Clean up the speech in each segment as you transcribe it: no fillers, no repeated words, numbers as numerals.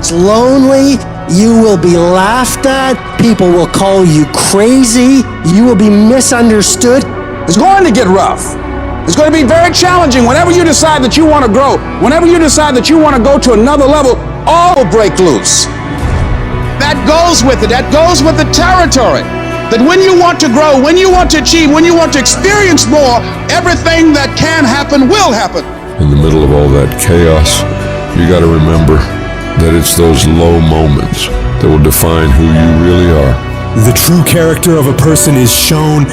It's lonely. You will be laughed at. People will call you crazy. You will be misunderstood. It's going to get rough. It's going to be very challenging. Whenever you decide that you want to grow, whenever you decide that you want to go to another level, all will break loose. That goes with it. That goes with the territory. That when you want to grow, when you want to achieve, when you want to experience more, everything that can happen will happen. In the middle of all that chaos, you got to remember that it's those low moments that will define who you really are. The true character of a person is shown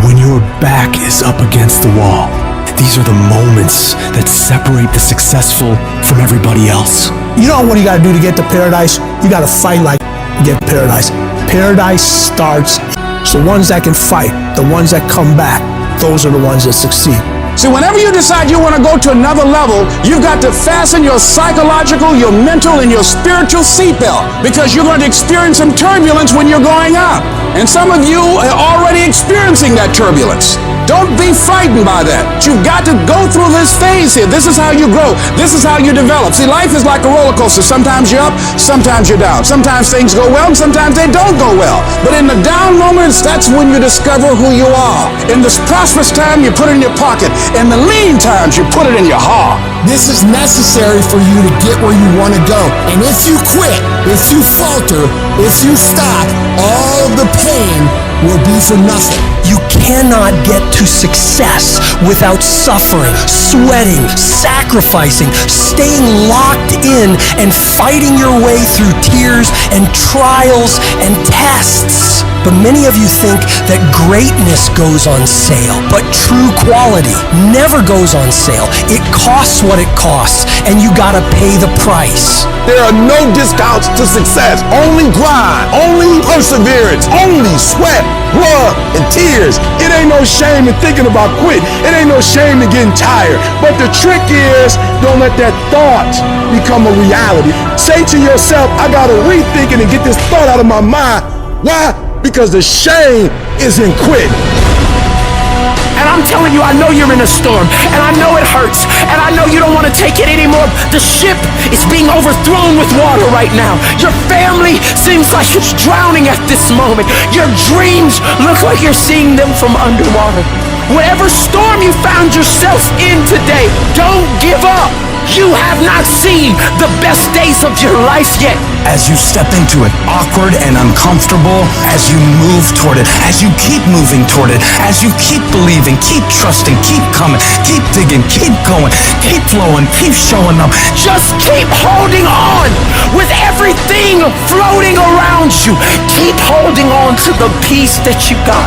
when your back is up against the wall. These are the moments that separate the successful from everybody else. You know what you gotta do to get to paradise? You gotta fight like to get paradise. Paradise starts. So the ones that can fight, the ones that come back, those are the ones that succeed. See, whenever you decide you want to go to another level, you've got to fasten your psychological, your mental, and your spiritual seatbelt, because you're going to experience some turbulence when you're going up. And some of you are already experiencing that turbulence. Don't be frightened by that. You've got to go through this phase here. This is how you grow. This is how you develop. See, life is like a roller coaster. Sometimes you're up, sometimes you're down. Sometimes things go well, and sometimes they don't go well. But in the down moments, that's when you discover who you are. In this prosperous time, you put it in your pocket. In the lean times, you put it in your heart. This is necessary for you to get where you want to go. And if you quit, if you falter, if you stop, all the pain will be for nothing. You cannot get to success without suffering, sweating, sacrificing, staying locked in and fighting your way through tears and trials and tests. But many of you think that greatness goes on sale, but true quality never goes on sale. It costs what it costs, and you gotta pay the price. There are no discounts to success. Only grind, only perseverance, only sweat, blood, and tears. It ain't no shame in thinking about quit. It ain't no shame in getting tired. But the trick is, don't let that thought become a reality. Say to yourself, I gotta rethink it and get this thought out of my mind. Why? Because the shame is in quit. And I'm telling you, I know you're in a storm, and I know it hurts, and I know you don't want to take it anymore. The ship is being overthrown with water right now. Your family seems like it's drowning at this moment. Your dreams look like you're seeing them from underwater. Whatever storm you found yourself in today, don't give up. You have not seen the best days of your life yet. As you step into it, awkward and uncomfortable, as you move toward it, as you keep moving toward it, as you keep believing, keep trusting, keep coming, keep digging, keep going, keep flowing, keep showing up. Just keep holding on with everything floating around you. Keep holding on to the peace that you got.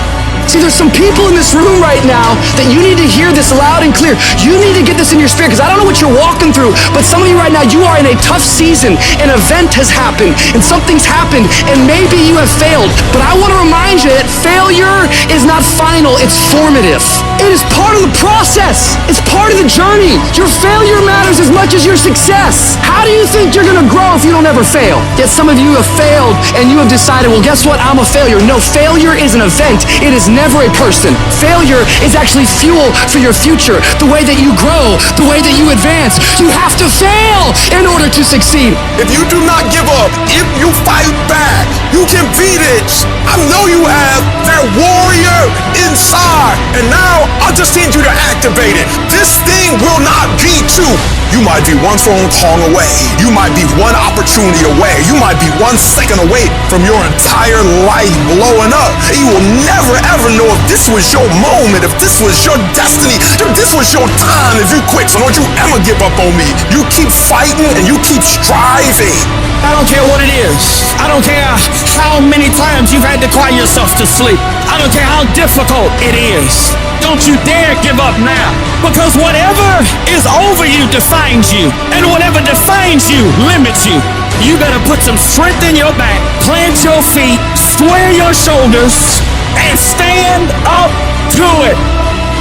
See, there's some people in this room right now that you need to hear this loud and clear. You need to get this in your spirit, because I don't know what you're walking through, but some of you right now, you are in a tough season. An event has happened, and something's happened, and maybe you have failed. But I want to remind you that failure is not final, it's formative. It is part of the process. It's part of the journey. Your failure matters as much as your success. How do you think you're going to grow if you don't ever fail? Yet some of you have failed, and you have decided, well, guess what? I'm a failure. No, failure is an event. It is never a person. Failure is actually fuel for your future. The way that you grow, the way that you advance. You have to fail in order to succeed. If you do not give up, if you fight back, you can beat it. I know you have that warrior inside. And now I just need you to activate it. This thing will not be two. You might be one phone call away. You might be one opportunity away. You might be 1 second away from your entire life blowing up. You will never ever know if this was your moment, if this was your destiny, if this was your time if you quit. So don't you ever give up on me. You keep fighting and you keep striving. I don't care what it is. I don't care how many times you've had to cry yourself to sleep. I don't care how difficult it is. Don't you dare give up now. Because whatever is over you defines you. And whatever defines you limits you. You better put some strength in your back, plant your feet, square your shoulders, and stand up to it.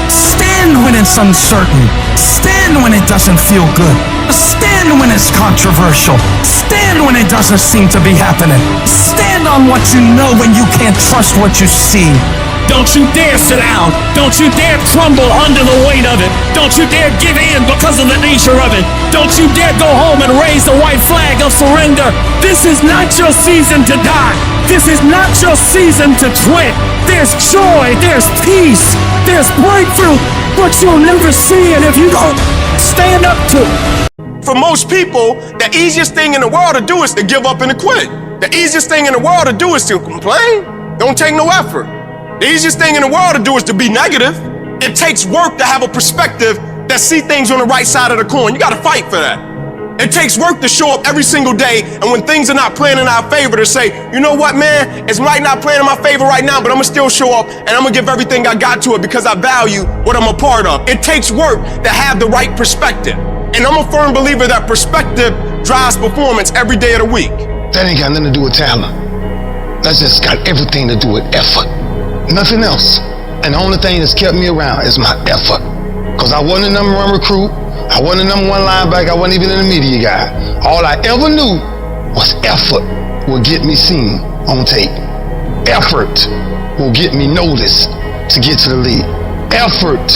Stand when it's uncertain. Stand when it doesn't feel good. Stand when it's controversial. Stand when it doesn't seem to be happening. Stand on what you know when you can't trust what you see. Don't you dare sit down. Don't you dare crumble under the weight of it. Don't you dare give in because of the nature of it. Don't you dare go home and raise the white flag of surrender. This is not your season to die. This is not your season to quit. There's joy, there's peace, there's breakthrough, but you'll never see it if you don't stand up to it. For most people, the easiest thing in the world to do is to give up and to quit. The easiest thing in the world to do is to complain. Don't take no effort. The easiest thing in the world to do is to be negative. It takes work to have a perspective that see things on the right side of the coin. You gotta fight for that. It takes work to show up every single day, and when things are not playing in our favor, to say, you know what, man, it might not play in my favor right now, but I'm gonna still show up, and I'm gonna give everything I got to it because I value what I'm a part of. It takes work to have the right perspective. And I'm a firm believer that perspective drives performance every day of the week. That ain't got nothing to do with talent. That's just got everything to do with effort. Nothing else. And the only thing that's kept me around is my effort. Because I wasn't a number one recruit. I wasn't a number one linebacker. I wasn't even an immediate guy. All I ever knew was effort will get me seen on tape. Effort will get me noticed to get to the league. Effort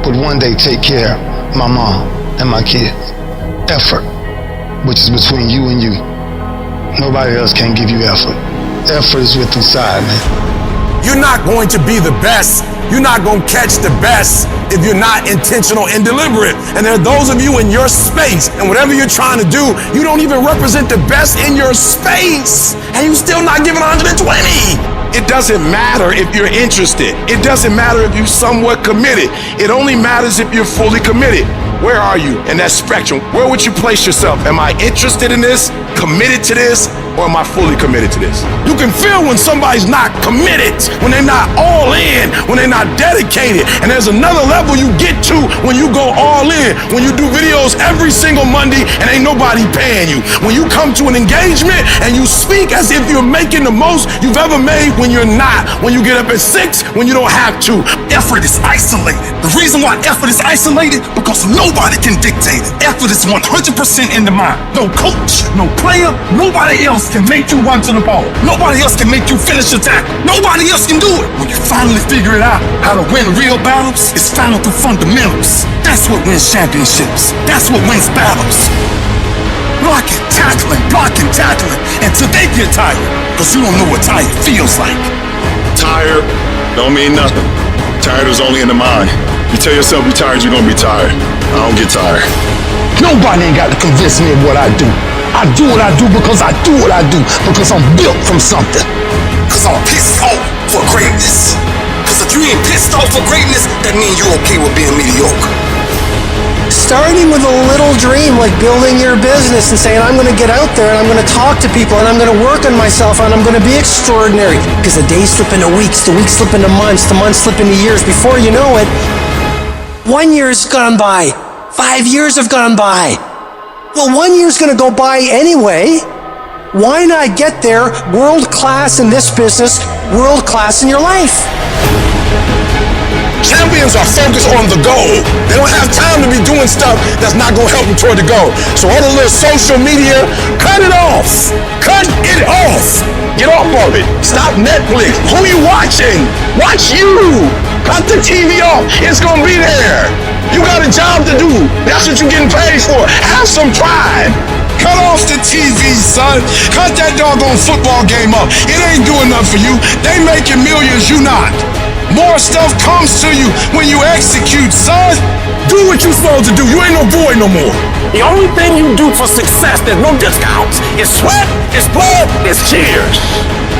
would one day take care of my mom and my kids. Effort, which is between you and you. Nobody else can give you effort. Effort is with inside, man. You're not going to be the best. You're not going to catch the best if you're not intentional and deliberate. And there are those of you in your space, and whatever you're trying to do, you don't even represent the best in your space, and you're still not giving 120. It doesn't matter if you're interested. It doesn't matter if you're somewhat committed. It only matters if you're fully committed. Where are you in that spectrum? Where would you place yourself? Am I interested in this, committed to this, or am I fully committed to this? You can feel when somebody's not committed, when they're not all in, when they're not dedicated. And there's another level you get to when you go all in, when you do videos every single Monday and ain't nobody paying you. When you come to an engagement and you speak as if you're making the most you've ever made when you're not. When you get up at 6 when you don't have to. Effort is isolated. The reason why effort is isolated, because nobody can dictate it. Effort is 100% in the mind. No coach, no player, nobody else can make you run to the ball. Nobody else can make you finish the tackle. Nobody else can do it. When you finally figure it out, how to win real battles, it's found through fundamentals. That's what wins championships. That's what wins battles. Blocking, tackling, until they get tired. Because you don't know what tired feels like. Tired don't mean nothing. Tired is only in the mind. You tell yourself you're tired, you're gonna be tired. I don't get tired. Nobody ain't got to convince me of what I do. I do what I do because I do what I do. Because I'm built from something. Because I'm pissed off for greatness. Because if you ain't pissed off for greatness, that means you're okay with being mediocre. Starting with a little dream, like building your business and saying, I'm going to get out there and I'm going to talk to people and I'm going to work on myself and I'm going to be extraordinary. Because the days slip into weeks, the weeks slip into months, the months slip into years. Before you know it, 1 year's gone by. 5 years have gone by. Well, 1 year's going to go by anyway. Why not get there world class in this business, world class in your life? Champions are focused on the goal. They don't have time to be doing stuff that's not going to help them toward the goal. So all the little social media, cut it off. Cut it off. Get off of it. Stop Netflix. Who are you watching? Watch you. Cut the TV off. It's going to be there. You got a job to do. That's what you're getting paid for. Have some pride. Cut off the TV, son. Cut that doggone football game up. It ain't doing nothing for you. They making millions, you not. More stuff comes to you when you execute, son. Do what you're supposed to do. You ain't no boy no more. The only thing you do for success, there's no discounts. It's sweat, it's blood, it's tears.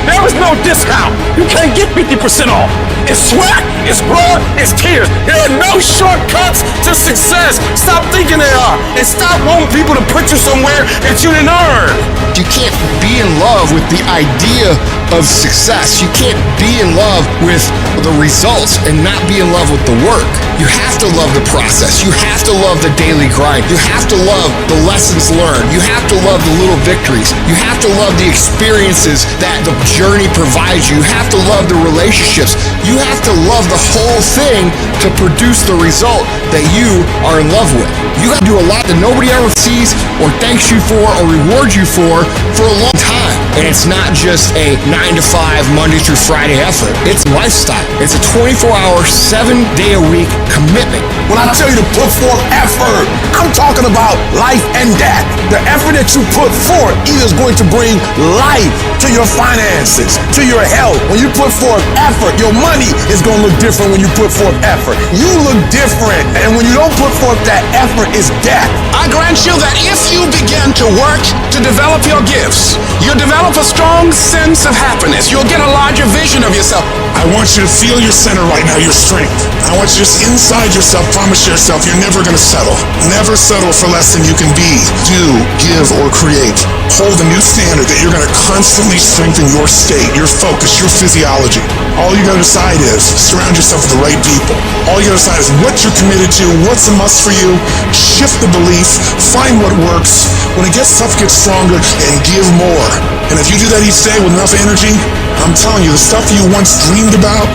There is no discount. You can't get 50% off. It's sweat, it's blood, it's tears. There are no shortcuts to success. Stop thinking there are. And stop wanting people to put you somewhere that you didn't earn. You can't be in love with the idea of success. You can't be in love with the results and not be in love with the work. You have to love the process. You have to love the daily grind. You have to love the lessons learned. You have to love the little victories. You have to love the experiences that the journey provides you. You have to love the relationships. You have to love the whole thing to produce the result that you are in love with. You got to do a lot that nobody ever sees or thanks you for or rewards you for a long time. And it's not just a 9 to 5, Monday through Friday effort. It's a lifestyle. It's a 24-hour, 7-day-a-week commitment. When I tell you to put forth effort, I'm talking about life and death. The effort that you put forth is going to bring life to your finances, to your health. When you put forth effort, your money is going to look different when you put forth effort. You look different. And when you don't put forth that effort, it's death. I grant you that if you begin to work to develop your gifts, you'll develop a strong sense of happiness. You'll get a larger vision of yourself. I want you to feel your center right now, your strength. I want you to just inside yourself, promise yourself you're never going to settle. Never settle for less than you can be, do, give, or create. Hold a new standard that you're going to constantly strengthen your state, your focus, your physiology. All you got to decide is surround yourself with the right people. All you got to decide is what you're committed to, what's a must for you. Shift the belief, find what works. When it gets tough, get stronger, and give more. And if you do that each day with enough energy, I'm telling you, the stuff you once dreamed about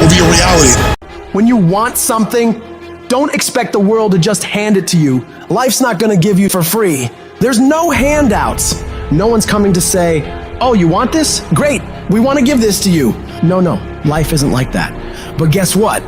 will be a reality. When you want something, don't expect the world to just hand it to you. Life's not gonna give you for free. There's no handouts. No one's coming to say, oh, you want this? Great, we wanna give this to you. No, life isn't like that. But guess what?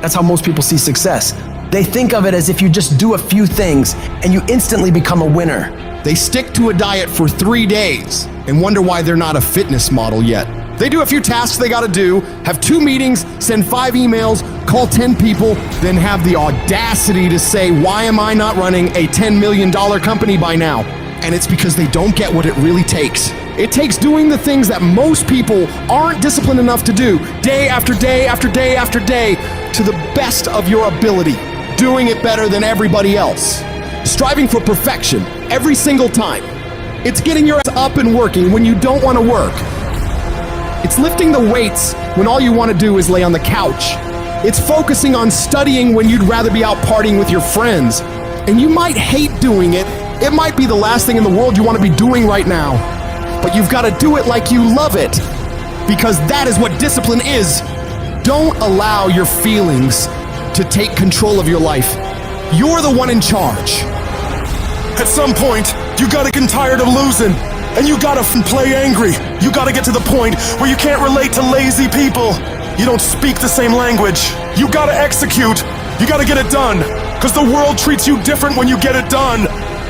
That's how most people see success. They think of it as if you just do a few things and you instantly become a winner. They stick to a diet for 3 days and wonder why they're not a fitness model yet. They do a few tasks they gotta do, have 2 meetings, send 5 emails, call 10 people, then have the audacity to say, why am I not running a $10 million company by now? And it's because they don't get what it really takes. It takes doing the things that most people aren't disciplined enough to do, day after day after day after day, to the best of your ability, doing it better than everybody else. Striving for perfection every single time. It's getting your ass up and working when you don't want to work. It's lifting the weights when all you want to do is lay on the couch. It's focusing on studying when you'd rather be out partying with your friends. And you might hate doing it. It might be the last thing in the world you want to be doing right now. But you've got to do it like you love it. Because that is what discipline is. Don't allow your feelings to take control of your life. You're the one in charge. At some point, you gotta get tired of losing. And you gotta play angry. You gotta get to the point where you can't relate to lazy people. You don't speak the same language. You gotta execute. You gotta get it done. Because the world treats you different when you get it done.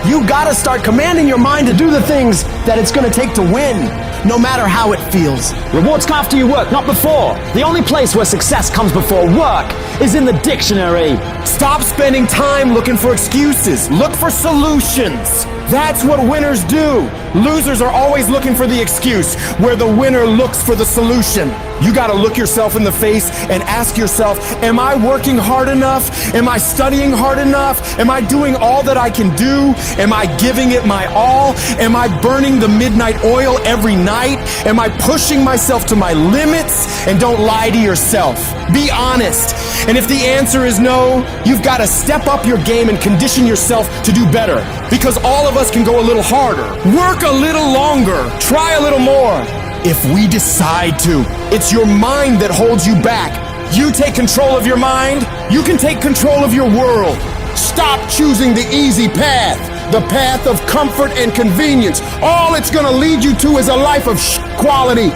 You gotta start commanding your mind to do the things that it's gonna take to win, no matter how it feels. Rewards come after you work, not before. The only place where success comes before work is in the dictionary. Stop spending time looking for excuses. Look for solutions. That's what winners do. Losers are always looking for the excuse, where the winner looks for the solution. You gotta look yourself in the face and ask yourself, am I working hard enough? Am I studying hard enough? Am I doing all that I can do? Am I giving it my all? Am I burning the midnight oil every night? Am I pushing myself to my limits? And don't lie to yourself. Be honest. And if the answer is no, you've gotta step up your game and condition yourself to do better. Because all of us can go a little harder, work a little longer, try a little more. If we decide to, it's your mind that holds you back. You take control of your mind, you can take control of your world. Stop choosing the easy path, the path of comfort and convenience. All it's gonna lead you to is a life of quality,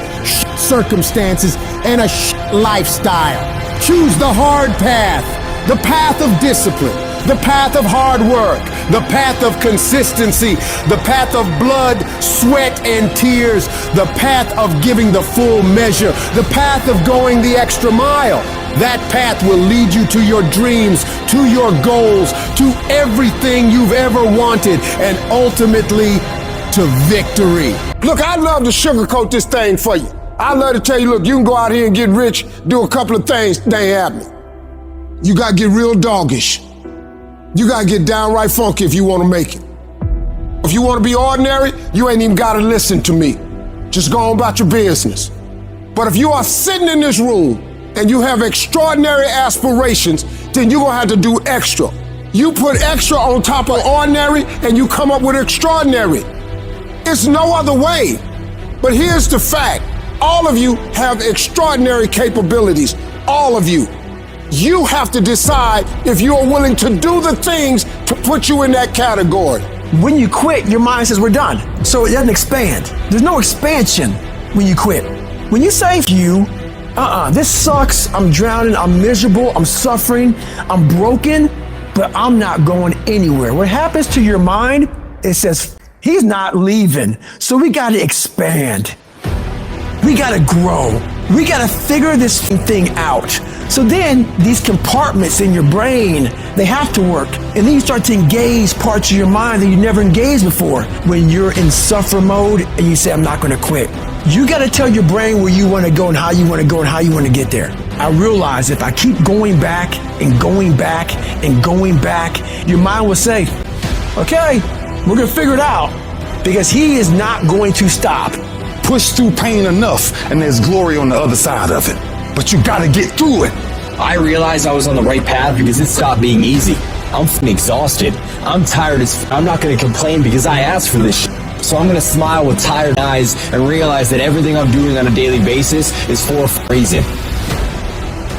circumstances, and a lifestyle. Choose the hard path, the path of discipline, the path of hard work, the path of consistency, the path of blood, sweat, and tears, the path of giving the full measure, the path of going the extra mile. That path will lead you to your dreams, to your goals, to everything you've ever wanted, and ultimately to victory. Look, I'd love to sugarcoat this thing for you. I'd love to tell you, look, you can go out here and get rich, do a couple of things, they ain't happening. You gotta get real doggish. You gotta get downright funky if you wanna make it. If you wanna be ordinary, you ain't even gotta listen to me. Just go on about your business. But if you are sitting in this room and you have extraordinary aspirations, then you're gonna have to do extra. You put extra on top of ordinary and you come up with extraordinary. It's no other way. But here's the fact. All of you have extraordinary capabilities. All of you. You have to decide if you are willing to do the things to put you in that category. When you quit, your mind says we're done. So it doesn't expand. There's no expansion when you quit. When you say this sucks, I'm drowning, I'm miserable, I'm suffering, I'm broken, but I'm not going anywhere. What happens to your mind, it says, he's not leaving. So we gotta expand. We gotta grow. We gotta figure this thing out. So then these compartments in your brain, they have to work. And then you start to engage parts of your mind that you never engaged before. When you're in suffer mode and you say, I'm not gonna quit. You gotta tell your brain where you wanna go and how you wanna go and how you wanna get there. I realize if I keep going back and going back and going back, your mind will say, okay, we're gonna figure it out, because he is not going to stop. Push through pain enough, and there's glory on the other side of it. But you gotta get through it. I realized I was on the right path because it stopped being easy. I'm f***ing exhausted. I'm tired as I'm not gonna complain because I asked for this shit. So I'm gonna smile with tired eyes and realize that everything I'm doing on a daily basis is for a reason.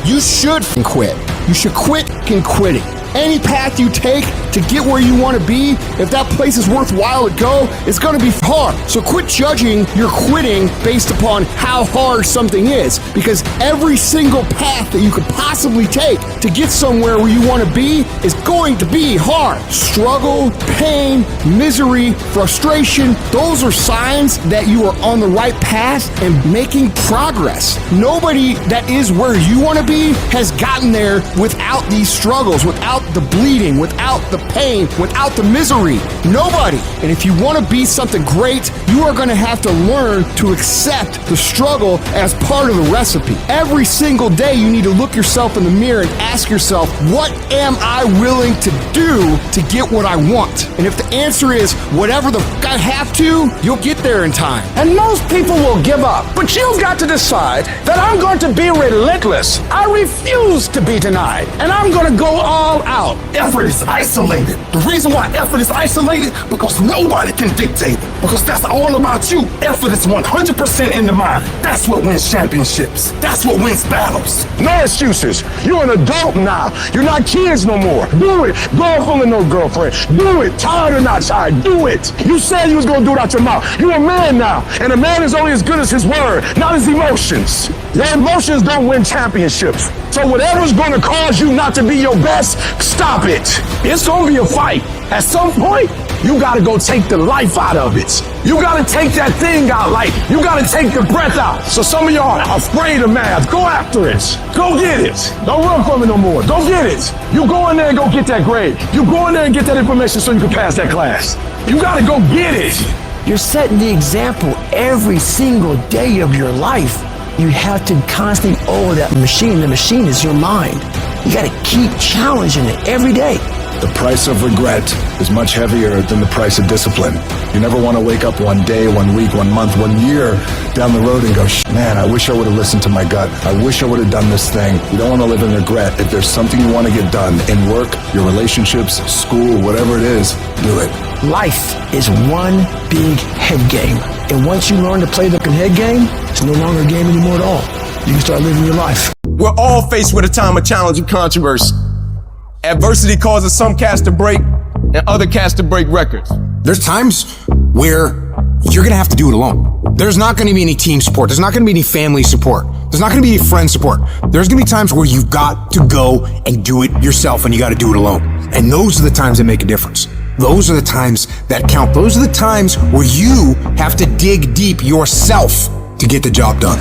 You should quit. You should quit quitting. Any path you take to get where you want to be, if that place is worthwhile to go, it's going to be hard. So quit judging your quitting based upon how hard something is, because every single path that you could possibly take to get somewhere where you want to be is going to be hard. Struggle, pain, misery, frustration, those are signs that you are on the right path and making progress. Nobody that is where you want to be has gotten there without these struggles, without the bleeding, without the pain, without the misery. Nobody. And if you want to be something great, you are going to have to learn to accept the struggle as part of the recipe. Every single day you need to look yourself in the mirror and ask yourself, what am I willing to do to get what I want? And if the answer is whatever the f*** I have to, you'll get there in time. And most people will give up. But you've got to decide that I'm going to be relentless. I refuse to be denied. And I'm going to go all out. Effort is isolated. The reason why effort is isolated, because nobody can dictate it. Because that's all about you. Effort is 100% in the mind. That's what wins championships. That's what wins battles. No excuses. You're an adult now. You're not kids no more. Do it. Girlfriend or no girlfriend. Do it. Tired or not tired. Do it. You said you was going to do it out your mouth. You're a man now. And a man is only as good as his word, not his emotions. Your emotions don't win championships. So whatever's going to cause you not to be your best, stop it. It's going to be a fight. At some point, you got to go take the life out of it. You got to take that thing out, like you got to take the breath out. So some of y'all are afraid of math. Go after it. Go get it. Don't run from it no more. Go get it. You go in there and go get that grade. You go in there and get that information so you can pass that class. You got to go get it. You're setting the example every single day of your life. You have to constantly owe that machine. The machine is your mind. You got to keep challenging it every day. The price of regret is much heavier than the price of discipline. You never want to wake up one day, 1 week, 1 month, 1 year down the road and go, man, I wish I would have listened to my gut. I wish I would have done this thing. You don't want to live in regret. If there's something you want to get done in work, your relationships, school, whatever it is, do it. Life is one big head game. And once you learn to play the head game, it's no longer a game anymore at all. You can start living your life. We're all faced with a time of challenge and controversy. Adversity causes some cats to break and other cats to break records. There's times where you're going to have to do it alone. There's not going to be any team support. There's not going to be any family support. There's not going to be any friend support. There's going to be times where you've got to go and do it yourself, and you got to do it alone. And those are the times that make a difference. Those are the times that count. Those are the times where you have to dig deep yourself to get the job done.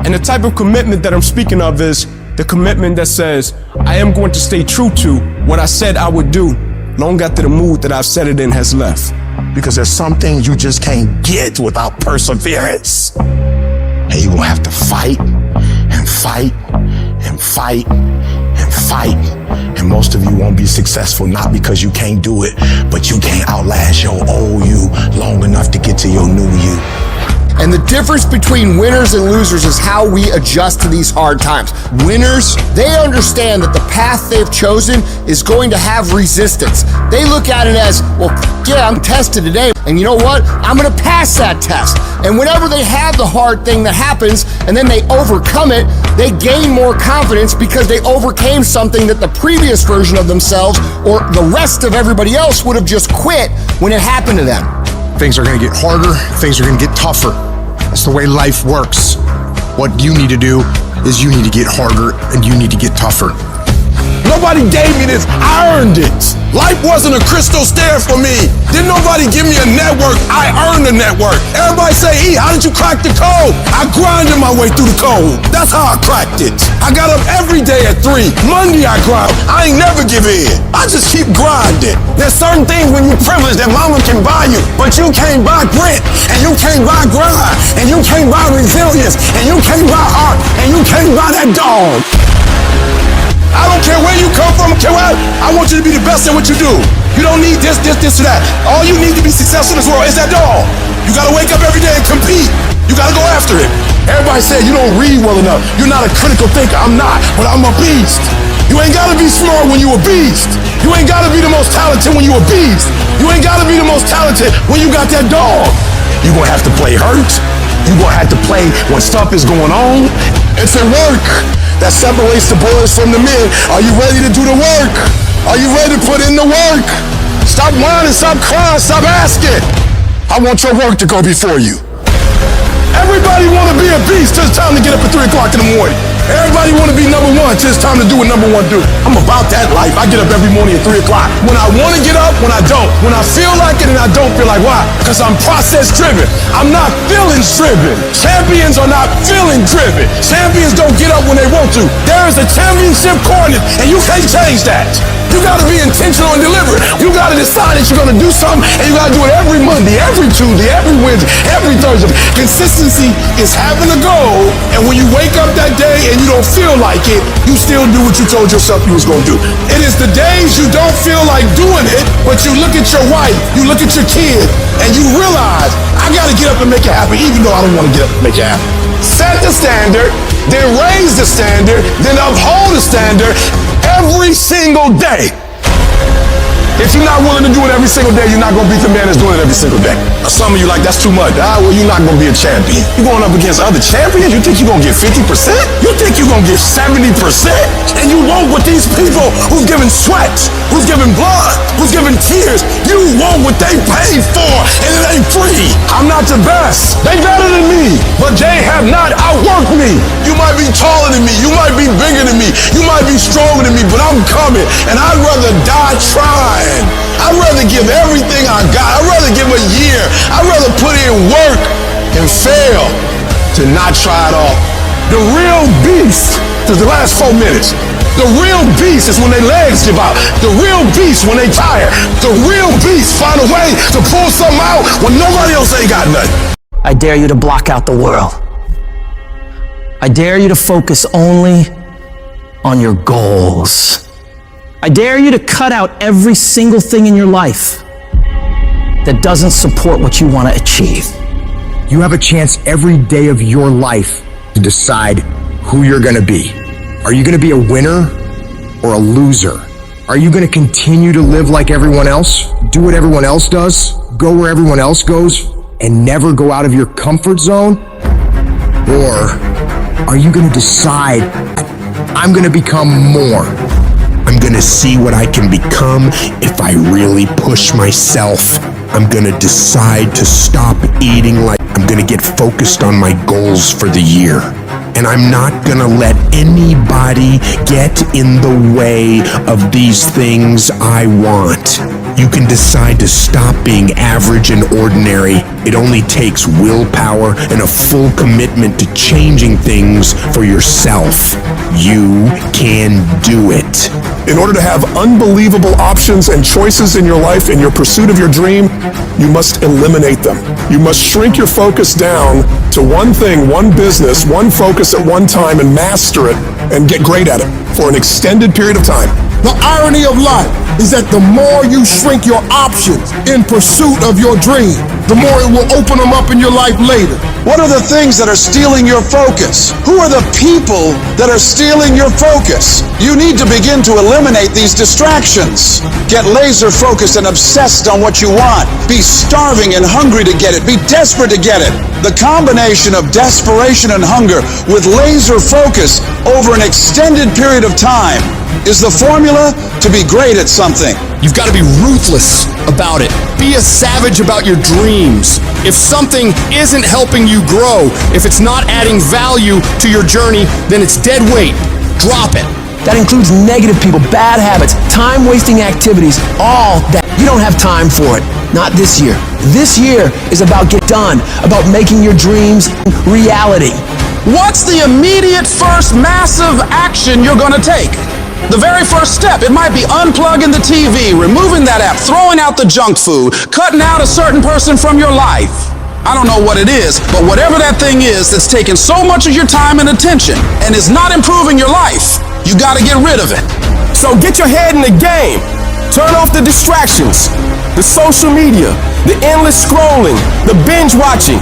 And the type of commitment that I'm speaking of is the commitment that says, I am going to stay true to what I said I would do long after the mood that I've set it in has left. Because there's some things you just can't get without perseverance. And you're gonna have to fight and fight and fight and fight. And most of you won't be successful, not because you can't do it, but you can't outlast your old you long enough to get to your new you. And the difference between winners and losers is how we adjust to these hard times. Winners, they understand that the path they've chosen is going to have resistance. They look at it as, well, yeah, I'm tested today, and you know what? I'm gonna pass that test. And whenever they have the hard thing that happens, and then they overcome it, they gain more confidence because they overcame something that the previous version of themselves or the rest of everybody else would have just quit when it happened to them. Things are gonna get harder, things are gonna get tougher. That's the way life works. What you need to do is you need to get harder and you need to get tougher. Nobody gave me this, I earned it. Life wasn't a crystal stair for me. Didn't nobody give me a network, I earned a network. Everybody say, E, how did you crack the code? I grinded my way through the code. That's how I cracked it. I got up every day at 3. Monday I grind, I ain't never give in. I just keep grinding. There's certain things when you're privileged that mama can buy you, but you can't buy grit, and you can't buy grind, and you can't buy resilience, and you can't buy heart, and you can't buy that dog. I don't care where you come from, I want you to be the best at what you do. You don't need this, or that. All you need to be successful in this world is that dog. You gotta wake up every day and compete. You gotta go after it. Everybody said you don't read well enough. You're not a critical thinker. I'm not, but I'm a beast. You ain't gotta be smart when you a beast. You ain't gotta be the most talented when you a beast. You ain't gotta be the most talented when you got that dog. You gonna have to play hurt. You gonna have to play when stuff is going on. It's at work that separates the boys from the men. Are you ready to do the work? Are you ready to put in the work? Stop whining, stop crying, stop asking. I want your work to go before you. Everybody want to be a beast till it's time to get up at 3 o'clock in the morning. Everybody want to be number one till it's time to do what number one do. I'm about that life. I get up every morning at 3 o'clock. When I want to get up, when I don't. When I feel like it and I don't feel like. Why? Because I'm process driven. I'm not feelings driven. Champions are not feeling driven. Champions don't get up when they want to. There is a championship coordinate and you can't change that. You gotta be intentional and deliberate. You gotta decide that you're gonna do something and you gotta do it every Monday, every Tuesday, every Wednesday, every Thursday. Consistency is having a goal, and when you wake up that day and you don't feel like it, you still do what you told yourself you was gonna do. It is the days you don't feel like doing it, but you look at your wife, you look at your kid, and you realize, I gotta get up and make it happen, even though I don't wanna get up and make it happen. Set the standard, then raise the standard, then uphold the standard every single day. If you're not willing to do it every single day, you're not going to beat the man that's doing it every single day. Some of you like, that's too much. Well, you're not going to be a champion. You're going up against other champions? You think you're going to get 50%? You think you're going to get 70%? And you want what these people who've given sweat, who's given blood, who's given tears, you want what they paid for, and it ain't free. I'm not the best. They better than me, but they have not outworked me. You might be taller than me. You might be bigger than me. You might be stronger than me, but I'm coming, and I'd rather die trying. I'd rather give everything I got. I'd rather give a year. I'd rather put in work and fail to not try at all. The real beast is the last 4 minutes. The real beast is when their legs give out. The real beast when they tired. The real beast find a way to pull something out when nobody else ain't got nothing. I dare you to block out the world. I dare you to focus only on your goals. I dare you to cut out every single thing in your life that doesn't support what you want to achieve. You have a chance every day of your life to decide who you're going to be. Are you going to be a winner or a loser? Are you going to continue to live like everyone else, do what everyone else does, go where everyone else goes, and never go out of your comfort zone? Or are you going to decide, I'm going to become more? I'm gonna see what I can become if I really push myself. I'm gonna decide to stop eating like I'm gonna get focused on my goals for the year. And I'm not gonna let anybody get in the way of these things I want. You can decide to stop being average and ordinary. It only takes willpower and a full commitment to changing things for yourself. You can do it. In order to have unbelievable options and choices in your life, in your pursuit of your dream, you must eliminate them. You must shrink your focus down to one thing, one business, one focus at one time, and master it and get great at it for an extended period of time. The irony of life is that the more you shrink your options in pursuit of your dream, the more it will open them up in your life later. What are the things that are stealing your focus? Who are the people that are stealing your focus? You need to begin to eliminate these distractions. Get laser focused and obsessed on what you want. Be starving and hungry to get it. Be desperate to get it. The combination of desperation and hunger with laser focus over an extended period of time is the formula to be great at something. You've got to be ruthless about it. Be a savage about your dreams. If something isn't helping you grow, if it's not adding value to your journey, then it's dead weight. Drop it. That includes negative people, bad habits, time-wasting activities, all that. You don't have time for it. Not this year. This year is about get done, about making your dreams reality. What's the immediate first massive action you're going to take? The very first step, it might be unplugging the TV, removing that app, throwing out the junk food, cutting out a certain person from your life. I don't know what it is, but whatever that thing is that's taking so much of your time and attention and is not improving your life, you got to get rid of it. So get your head in the game. Turn off the distractions, the social media, the endless scrolling, the binge watching.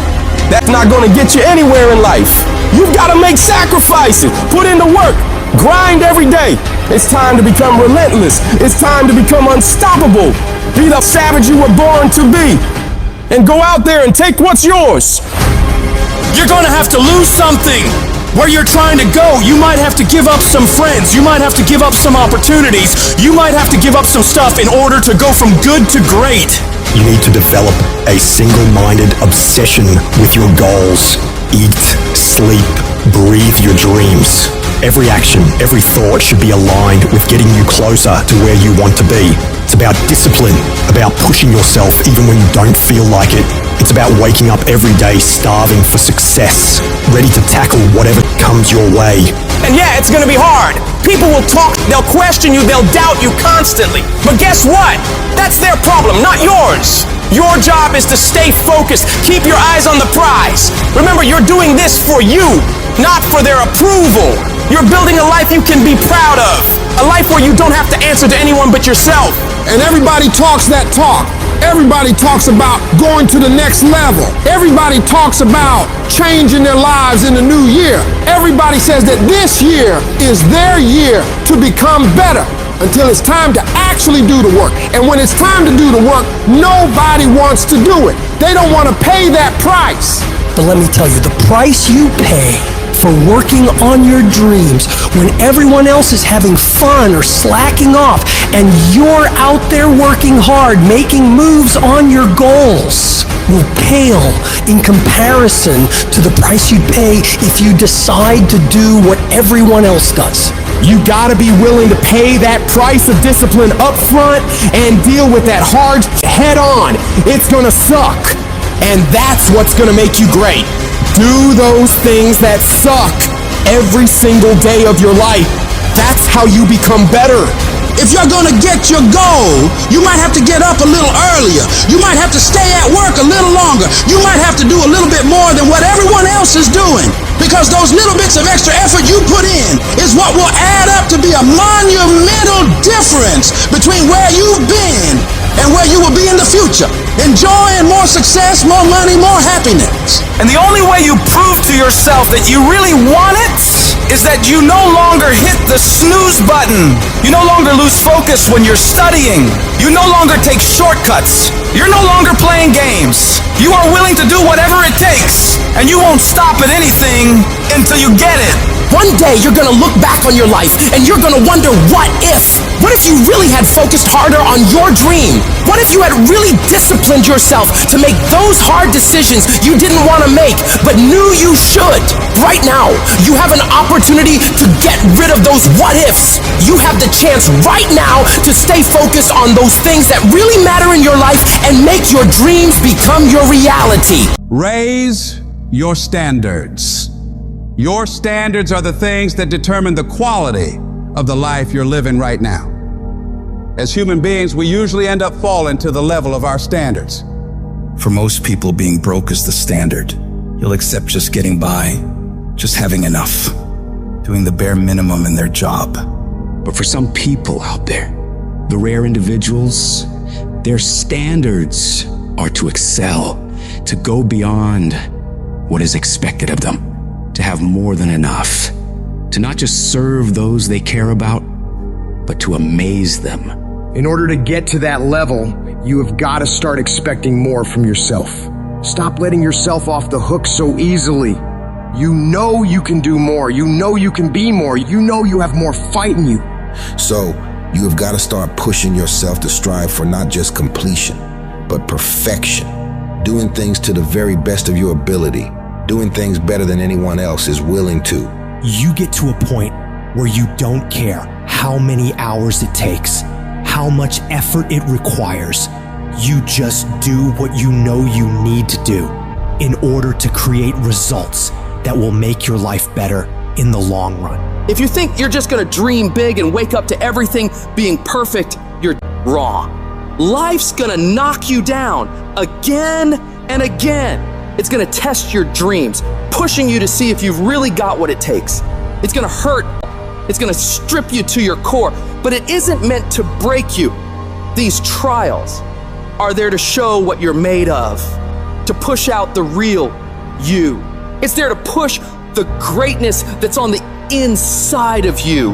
That's not going to get you anywhere in life. You've got to make sacrifices, put in the work, grind every day. It's time to become relentless. It's time to become unstoppable. Be the savage you were born to be. And go out there and take what's yours. You're going to have to lose something. Where you're trying to go, you might have to give up some friends. You might have to give up some opportunities. You might have to give up some stuff in order to go from good to great. You need to develop a single-minded obsession with your goals. Eat, sleep, breathe your dreams. Every action, every thought should be aligned with getting you closer to where you want to be. It's about discipline, about pushing yourself even when you don't feel like it. It's about waking up every day starving for success, ready to tackle whatever comes your way. And yeah, it's gonna be hard. People will talk, they'll question you, they'll doubt you constantly. But guess what? That's their problem, not yours. Your job is to stay focused, keep your eyes on the prize. Remember, you're doing this for you, not for their approval. You're building a life you can be proud of. A life where you don't have to answer to anyone but yourself. And everybody talks that talk. Everybody talks about going to the next level. Everybody talks about changing their lives in the new year. Everybody says that this year is their year to become better until it's time to actually do the work. And when it's time to do the work, nobody wants to do it. They don't want to pay that price. But let me tell you, the price you pay for working on your dreams when everyone else is having fun or slacking off and you're out there working hard, making moves on your goals, will pale in comparison to the price you'd pay if you decide to do what everyone else does. You gotta be willing to pay that price of discipline up front and deal with that hard head on. It's gonna suck. And that's what's gonna make you great. Do those things that suck every single day of your life. That's how you become better. If you're gonna get your goal, you might have to get up a little earlier. You might have to stay at work a little longer. You might have to do a little bit more than what everyone else is doing. Because those little bits of extra effort you put in is what will add up to be a monumental difference between where you've been and where you will be in the future. Enjoying more success, more money, more happiness. And the only way you prove to yourself that you really want it is that you no longer hit the snooze button. You no longer lose focus when you're studying. You no longer take shortcuts. You're no longer playing games. You are willing to do whatever it takes, and you won't stop at anything until you get it. One day you're gonna look back on your life and you're gonna wonder, what if? What if you really had focused harder on your dream? What if you had really disciplined yourself to make those hard decisions you didn't want to make but knew you should? Right now, you have an opportunity to get rid of those what ifs. You have the chance right now to stay focused on those things that really matter in your life and make your dreams become your reality. Raise your standards. Your standards are the things that determine the quality of the life you're living right now. As human beings, we usually end up falling to the level of our standards. For most people, being broke is the standard. You'll accept just getting by, just having enough, doing the bare minimum in their job. But for some people out there, the rare individuals, their standards are to excel, to go beyond what is expected of them, to have more than enough, to not just serve those they care about, but to amaze them. In order to get to that level, you have got to start expecting more from yourself. Stop letting yourself off the hook so easily. You know you can do more. You know you can be more. You know you have more fight in you. So, you have got to start pushing yourself to strive for not just completion, but perfection. Doing things to the very best of your ability. Doing things better than anyone else is willing to. You get to a point where you don't care how many hours it takes, how much effort it requires. You just do what you know you need to do in order to create results that will make your life better in the long run. If you think you're just gonna dream big and wake up to everything being perfect, you're wrong. Life's gonna knock you down again and again. It's gonna test your dreams, pushing you to see if you've really got what it takes. It's gonna hurt. It's gonna strip you to your core, but it isn't meant to break you. These trials are there to show what you're made of, to push out the real you. It's there to push the greatness that's on the inside of you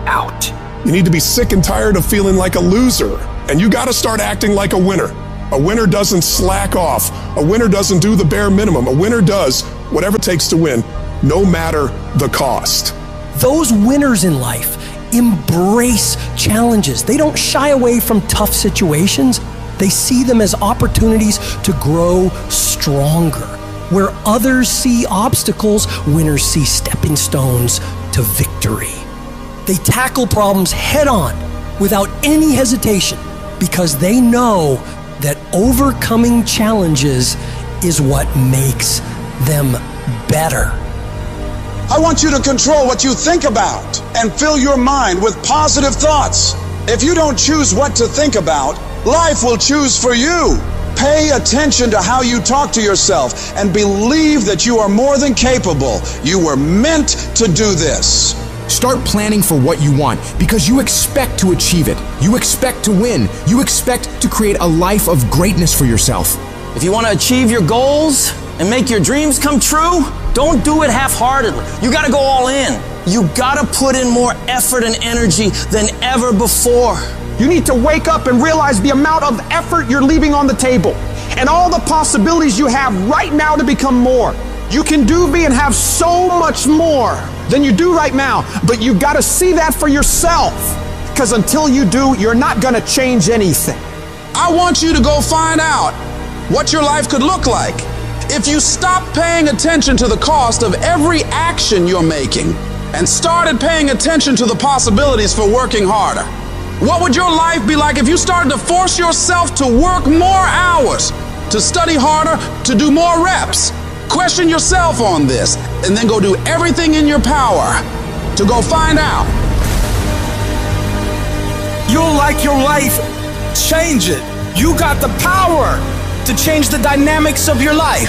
out. You need to be sick and tired of feeling like a loser, and you gotta start acting like a winner. A winner doesn't slack off. A winner doesn't do the bare minimum. A winner does whatever it takes to win, no matter the cost. Those winners in life embrace challenges. They don't shy away from tough situations. They see them as opportunities to grow stronger. Where others see obstacles, winners see stepping stones to victory. They tackle problems head on without any hesitation because they know that overcoming challenges is what makes them better. I want you to control what you think about and fill your mind with positive thoughts. If you don't choose what to think about, life will choose for you. Pay attention to how you talk to yourself and believe that you are more than capable. You were meant to do this. Start planning for what you want because you expect to achieve it. You expect to win. You expect to create a life of greatness for yourself. If you want to achieve your goals and make your dreams come true, don't do it half-heartedly. You got to go all in. You got to put in more effort and energy than ever before. You need to wake up and realize the amount of effort you're leaving on the table and all the possibilities you have right now to become more. You can do, be, and have so much more than you do right now, but you gotta see that for yourself, because until you do, you're not gonna change anything. I want you to go find out what your life could look like if you stopped paying attention to the cost of every action you're making and started paying attention to the possibilities for working harder. What would your life be like if you started to force yourself to work more hours, to study harder, to do more reps? Question yourself on this, and then go do everything in your power to go find out. You'll like your life, change it. You got the power to change the dynamics of your life.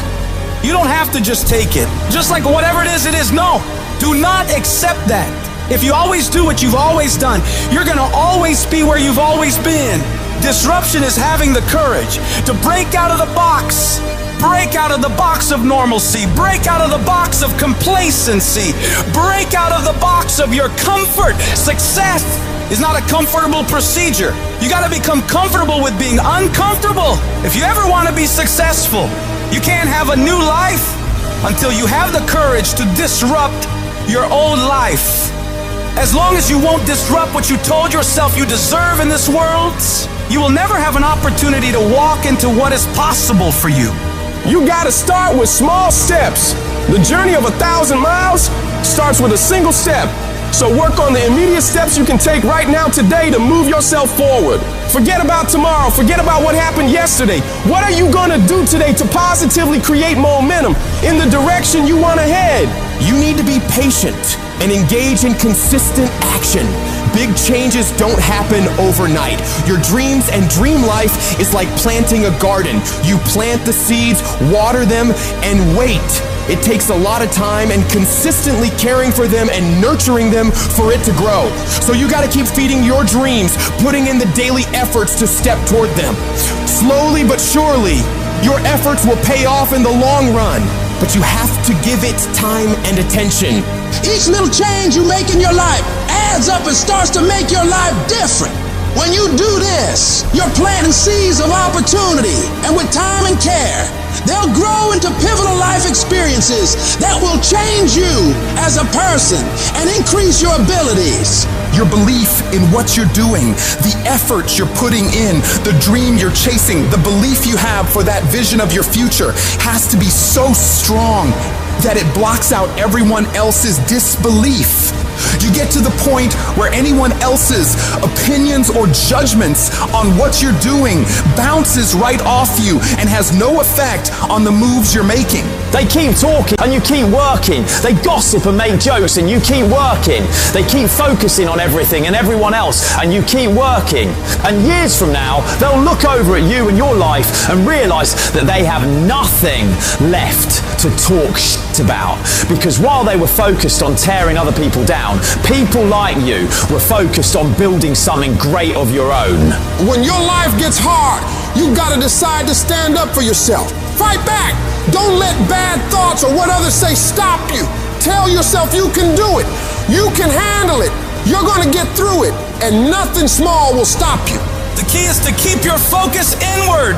You don't have to just take it. Just like whatever it is. No, do not accept that. If you always do what you've always done, you're gonna always be where you've always been. Disruption is having the courage to break out of the box. Break out of the box of normalcy. Break out of the box of complacency. Break out of the box of your comfort. Success is not a comfortable procedure. You gotta become comfortable with being uncomfortable. If you ever wanna be successful, you can't have a new life until you have the courage to disrupt your old life. As long as you won't disrupt what you told yourself you deserve in this world, you will never have an opportunity to walk into what is possible for you. You gotta start with small steps. The journey of 1,000 miles starts with a single step. So work on the immediate steps you can take right now today to move yourself forward. Forget about tomorrow. Forget about what happened yesterday. What are you gonna do today to positively create momentum in the direction you want to head? You need to be patient and engage in consistent action. Big changes don't happen overnight. Your dreams and dream life is like planting a garden. You plant the seeds, water them, and wait. It takes a lot of time and consistently caring for them and nurturing them for it to grow. So you gotta keep feeding your dreams, putting in the daily efforts to step toward them. Slowly but surely, your efforts will pay off in the long run, but you have to give it time and attention. Each little change you make in your life adds up and starts to make your life different. When you do this, you're planting seeds of opportunity, and with time and care, they'll grow into pivotal life experiences that will change you as a person and increase your abilities. Your belief in what you're doing, the effort you're putting in, the dream you're chasing, the belief you have for that vision of your future has to be so strong that it blocks out everyone else's disbelief. You get to the point where anyone else's opinions or judgments on what you're doing bounces right off you and has no effect on the moves you're making. They keep talking and you keep working. They gossip and make jokes and you keep working. They keep focusing on everything and everyone else and you keep working. And years from now, they'll look over at you and your life and realize that they have nothing left to talk shit about. Because while they were focused on tearing other people down, people like you were focused on building something great of your own. When your life gets hard, you gotta decide to stand up for yourself. Fight back. Don't let bad thoughts or what others say stop you. Tell yourself you can do it. You can handle it. You're gonna get through it, and nothing small will stop you. The key is to keep your focus inward.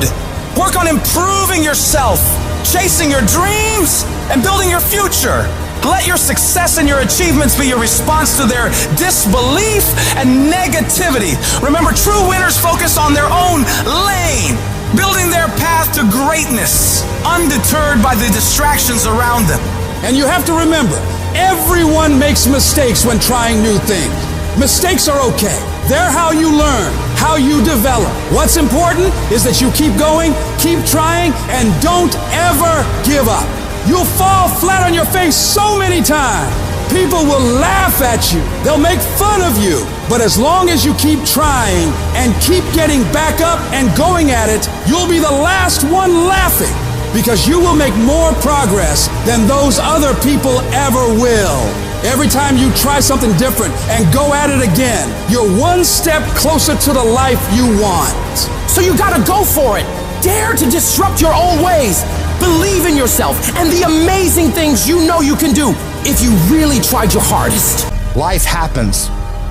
Work on improving yourself, chasing your dreams, and building your future. Let your success and your achievements be your response to their disbelief and negativity. Remember, true winners focus on their own lane, building their path to greatness, undeterred by the distractions around them. And you have to remember, everyone makes mistakes when trying new things. Mistakes are okay. They're how you learn, how you develop. What's important is that you keep going, keep trying, and don't ever give up. You'll fall flat on your face so many times. People will laugh at you. They'll make fun of you. But as long as you keep trying and keep getting back up and going at it, you'll be the last one laughing, because you will make more progress than those other people ever will. Every time you try something different and go at it again, you're one step closer to the life you want. So you gotta go for it. Dare to disrupt your old ways. Believe in yourself and the amazing things you know you can do if you really tried your hardest. Life happens.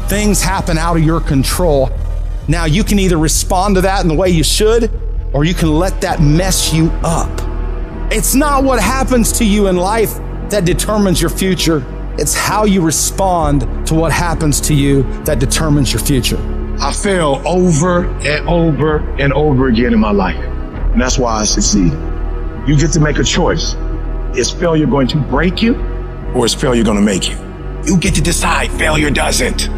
Things happen out of your control. Now you can either respond to that in the way you should, or you can let that mess you up. It's not what happens to you in life that determines your future. It's how you respond to what happens to you that determines your future. I fail over and over and over again in my life. And that's why I succeed. You get to make a choice. Is failure going to break you, or is failure going to make you? You get to decide. Failure doesn't.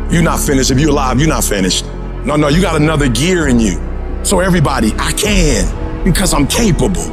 You're not finished. If you're alive, you're not finished. No, you got another gear in you. So everybody, I can because I'm capable.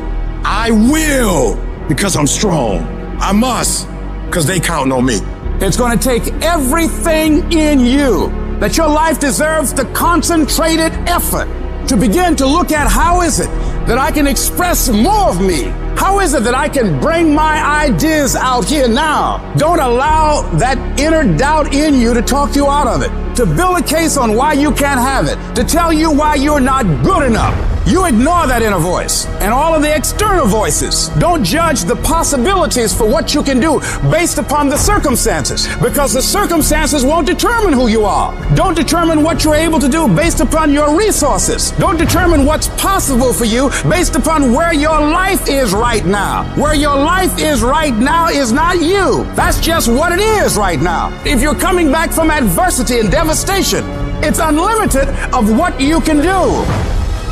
I will because I'm strong. I must because they counting on me. It's going to take everything in you that your life deserves the concentrated effort to begin to look at how is it that I can express more of me? How is it that I can bring my ideas out here now? Don't allow that inner doubt in you to talk you out of it, to build a case on why you can't have it, to tell you why you're not good enough. You ignore that inner voice and all of the external voices. Don't judge the possibilities for what you can do based upon the circumstances, because the circumstances won't determine who you are. Don't determine what you're able to do based upon your resources. Don't determine what's possible for you based upon where your life is right now. Where your life is right now is not you. That's just what it is right now. If you're coming back from adversity and devastation, it's unlimited of what you can do.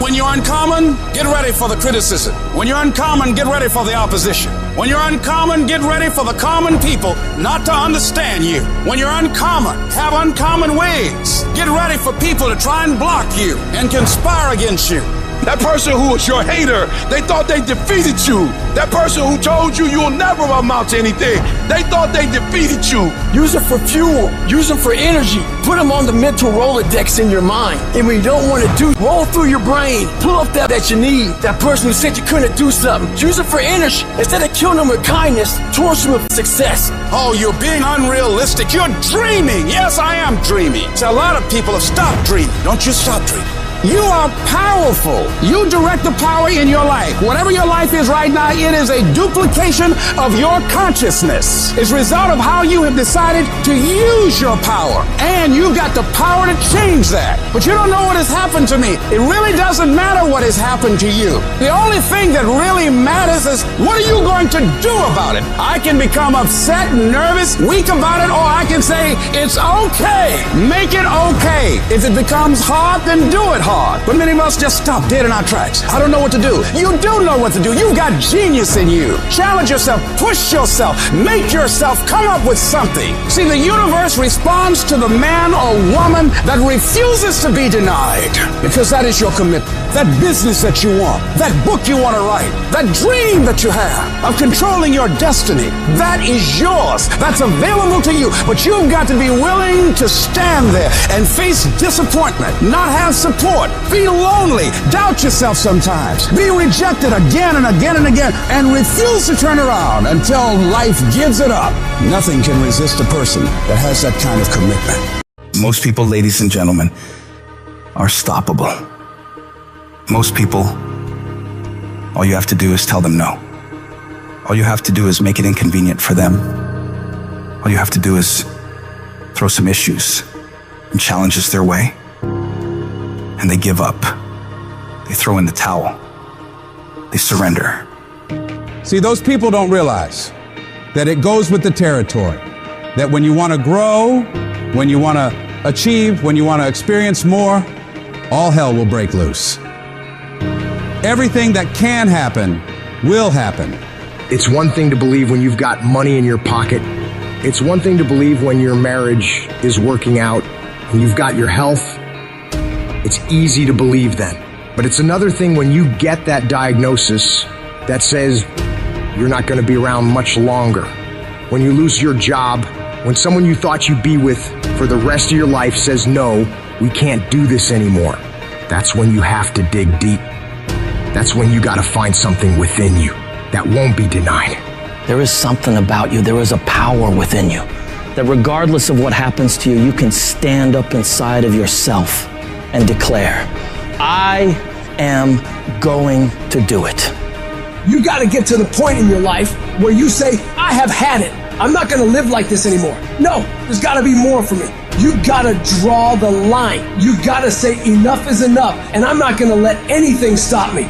When you're uncommon, get ready for the criticism. When you're uncommon, get ready for the opposition. When you're uncommon, get ready for the common people not to understand you. When you're uncommon, have uncommon ways. Get ready for people to try and block you and conspire against you. That person who was your hater, they thought they defeated you. That person who told you you'll never amount to anything, they thought they defeated you. Use it for fuel. Use them for energy. Put them on the mental Rolodex in your mind. And when you don't want to do, roll through your brain. Pull up that you need. That person who said you couldn't do something. Use it for energy. Instead of killing them with kindness, torch them with success. Oh, you're being unrealistic. You're dreaming. Yes, I am dreaming. So a lot of people have stopped dreaming. Don't you stop dreaming. You are powerful. You direct the power in your life. Whatever your life is right now, it is a duplication of your consciousness. It's a result of how you have decided to use your power. And you've got the power to change that. But you don't know what has happened to me. It really doesn't matter what has happened to you. The only thing that really matters is what are you going to do about it? I can become upset, nervous, weak about it, or I can say, it's okay. Make it okay. If it becomes hard, then do it hard. But many of us just stop dead in our tracks. I don't know what to do. You do know what to do. You've got genius in you. Challenge yourself, push yourself, make yourself come up with something. See, the universe responds to the man or woman that refuses to be denied, because that is your commitment. That business that you want, that book you want to write, that dream that you have of controlling your destiny, that is yours. That's available to you. But you've got to be willing to stand there and face disappointment, not have support, be lonely, doubt yourself sometimes, be rejected again and again and again, and refuse to turn around until life gives it up. Nothing can resist a person that has that kind of commitment. Most people, ladies and gentlemen, are stoppable. Most people, all you have to do is tell them no. All you have to do is make it inconvenient for them. All you have to do is throw some issues and challenges their way, and they give up. They throw in the towel. They surrender. See, those people don't realize that it goes with the territory. That when you want to grow, when you want to achieve, when you want to experience more, all hell will break loose. Everything that can happen will happen. It's one thing to believe when you've got money in your pocket. It's one thing to believe when your marriage is working out and you've got your health. It's easy to believe then. But it's another thing when you get that diagnosis that says you're not going to be around much longer. When you lose your job, when someone you thought you'd be with for the rest of your life says, no, we can't do this anymore. That's when you have to dig deep. That's when you got to find something within you that won't be denied. There is something about you. There is a power within you that regardless of what happens to you, you can stand up inside of yourself and declare, I am going to do it. You got to get to the point in your life where you say, I have had it. I'm not going to live like this anymore. No, there's got to be more for me. You got to draw the line. You got to say enough is enough, and I'm not going to let anything stop me.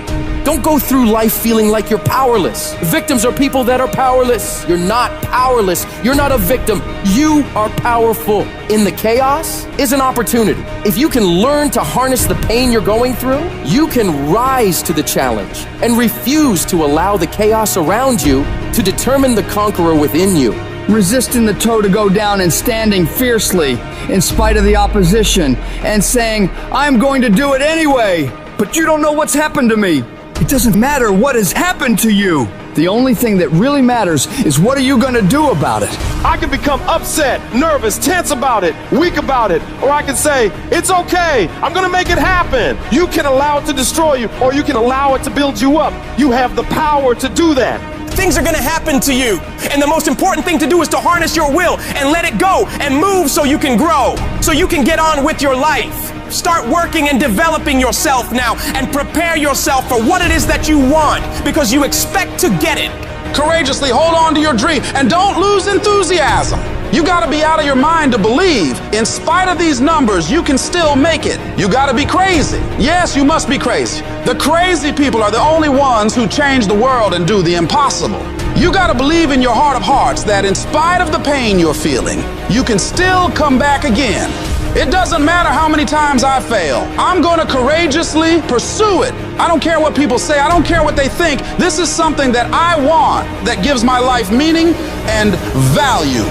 Don't go through life feeling like you're powerless. Victims are people that are powerless. You're not powerless. You're not a victim. You are powerful. In the chaos is an opportunity. If you can learn to harness the pain you're going through, you can rise to the challenge and refuse to allow the chaos around you to determine the conqueror within you. Resisting the toe to go down and standing fiercely in spite of the opposition and saying, I'm going to do it anyway, but you don't know what's happened to me. It doesn't matter what has happened to you. The only thing that really matters is what are you going to do about it? I can become upset, nervous, tense about it, weak about it, or I can say, it's okay, I'm going to make it happen. You can allow it to destroy you, or you can allow it to build you up. You have the power to do that. Things are going to happen to you. And the most important thing to do is to harness your will and let it go and move so you can grow, so you can get on with your life. Start working and developing yourself now and prepare yourself for what it is that you want because you expect to get it. Courageously hold on to your dream and don't lose enthusiasm. You gotta be out of your mind to believe. In spite of these numbers, you can still make it. You gotta be crazy. Yes, you must be crazy. The crazy people are the only ones who change the world and do the impossible. You gotta believe in your heart of hearts that in spite of the pain you're feeling, you can still come back again. It doesn't matter how many times I fail. I'm gonna courageously pursue it. I don't care what people say. I don't care what they think. This is something that I want that gives my life meaning and value.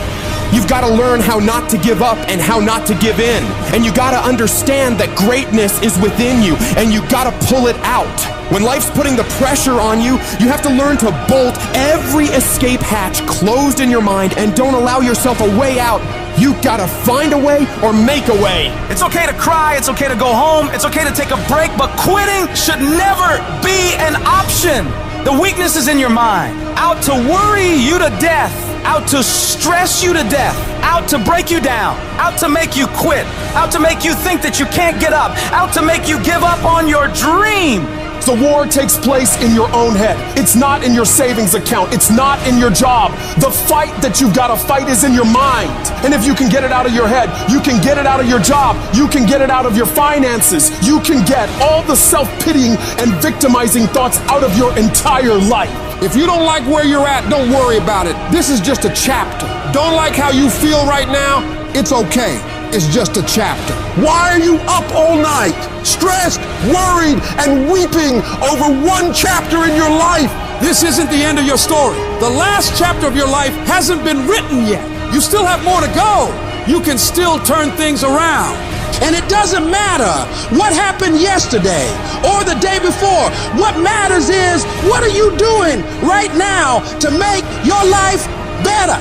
You've got to learn how not to give up and how not to give in. And you got to understand that greatness is within you, and you got to pull it out. When life's putting the pressure on you, you have to learn to bolt every escape hatch closed in your mind and don't allow yourself a way out. You gotta find a way or make a way. It's okay to cry, it's okay to go home, it's okay to take a break, but quitting should never be an option. The weakness is in your mind, out to worry you to death, out to stress you to death, out to break you down, out to make you quit, out to make you think that you can't get up, out to make you give up on your dream. The war takes place in your own head. It's not in your savings account. It's not in your job. The fight that you've got to fight is in your mind. And if you can get it out of your head, you can get it out of your job. You can get it out of your finances. You can get all the self-pitying and victimizing thoughts out of your entire life. If you don't like where you're at, don't worry about it. This is just a chapter. Don't like how you feel right now? It's okay. It's just a chapter. Why are you up all night, stressed, worried, and weeping over one chapter in your life? This isn't the end of your story. The last chapter of your life hasn't been written yet. You still have more to go. You can still turn things around. And it doesn't matter what happened yesterday or the day before. What matters is, what are you doing right now to make your life better?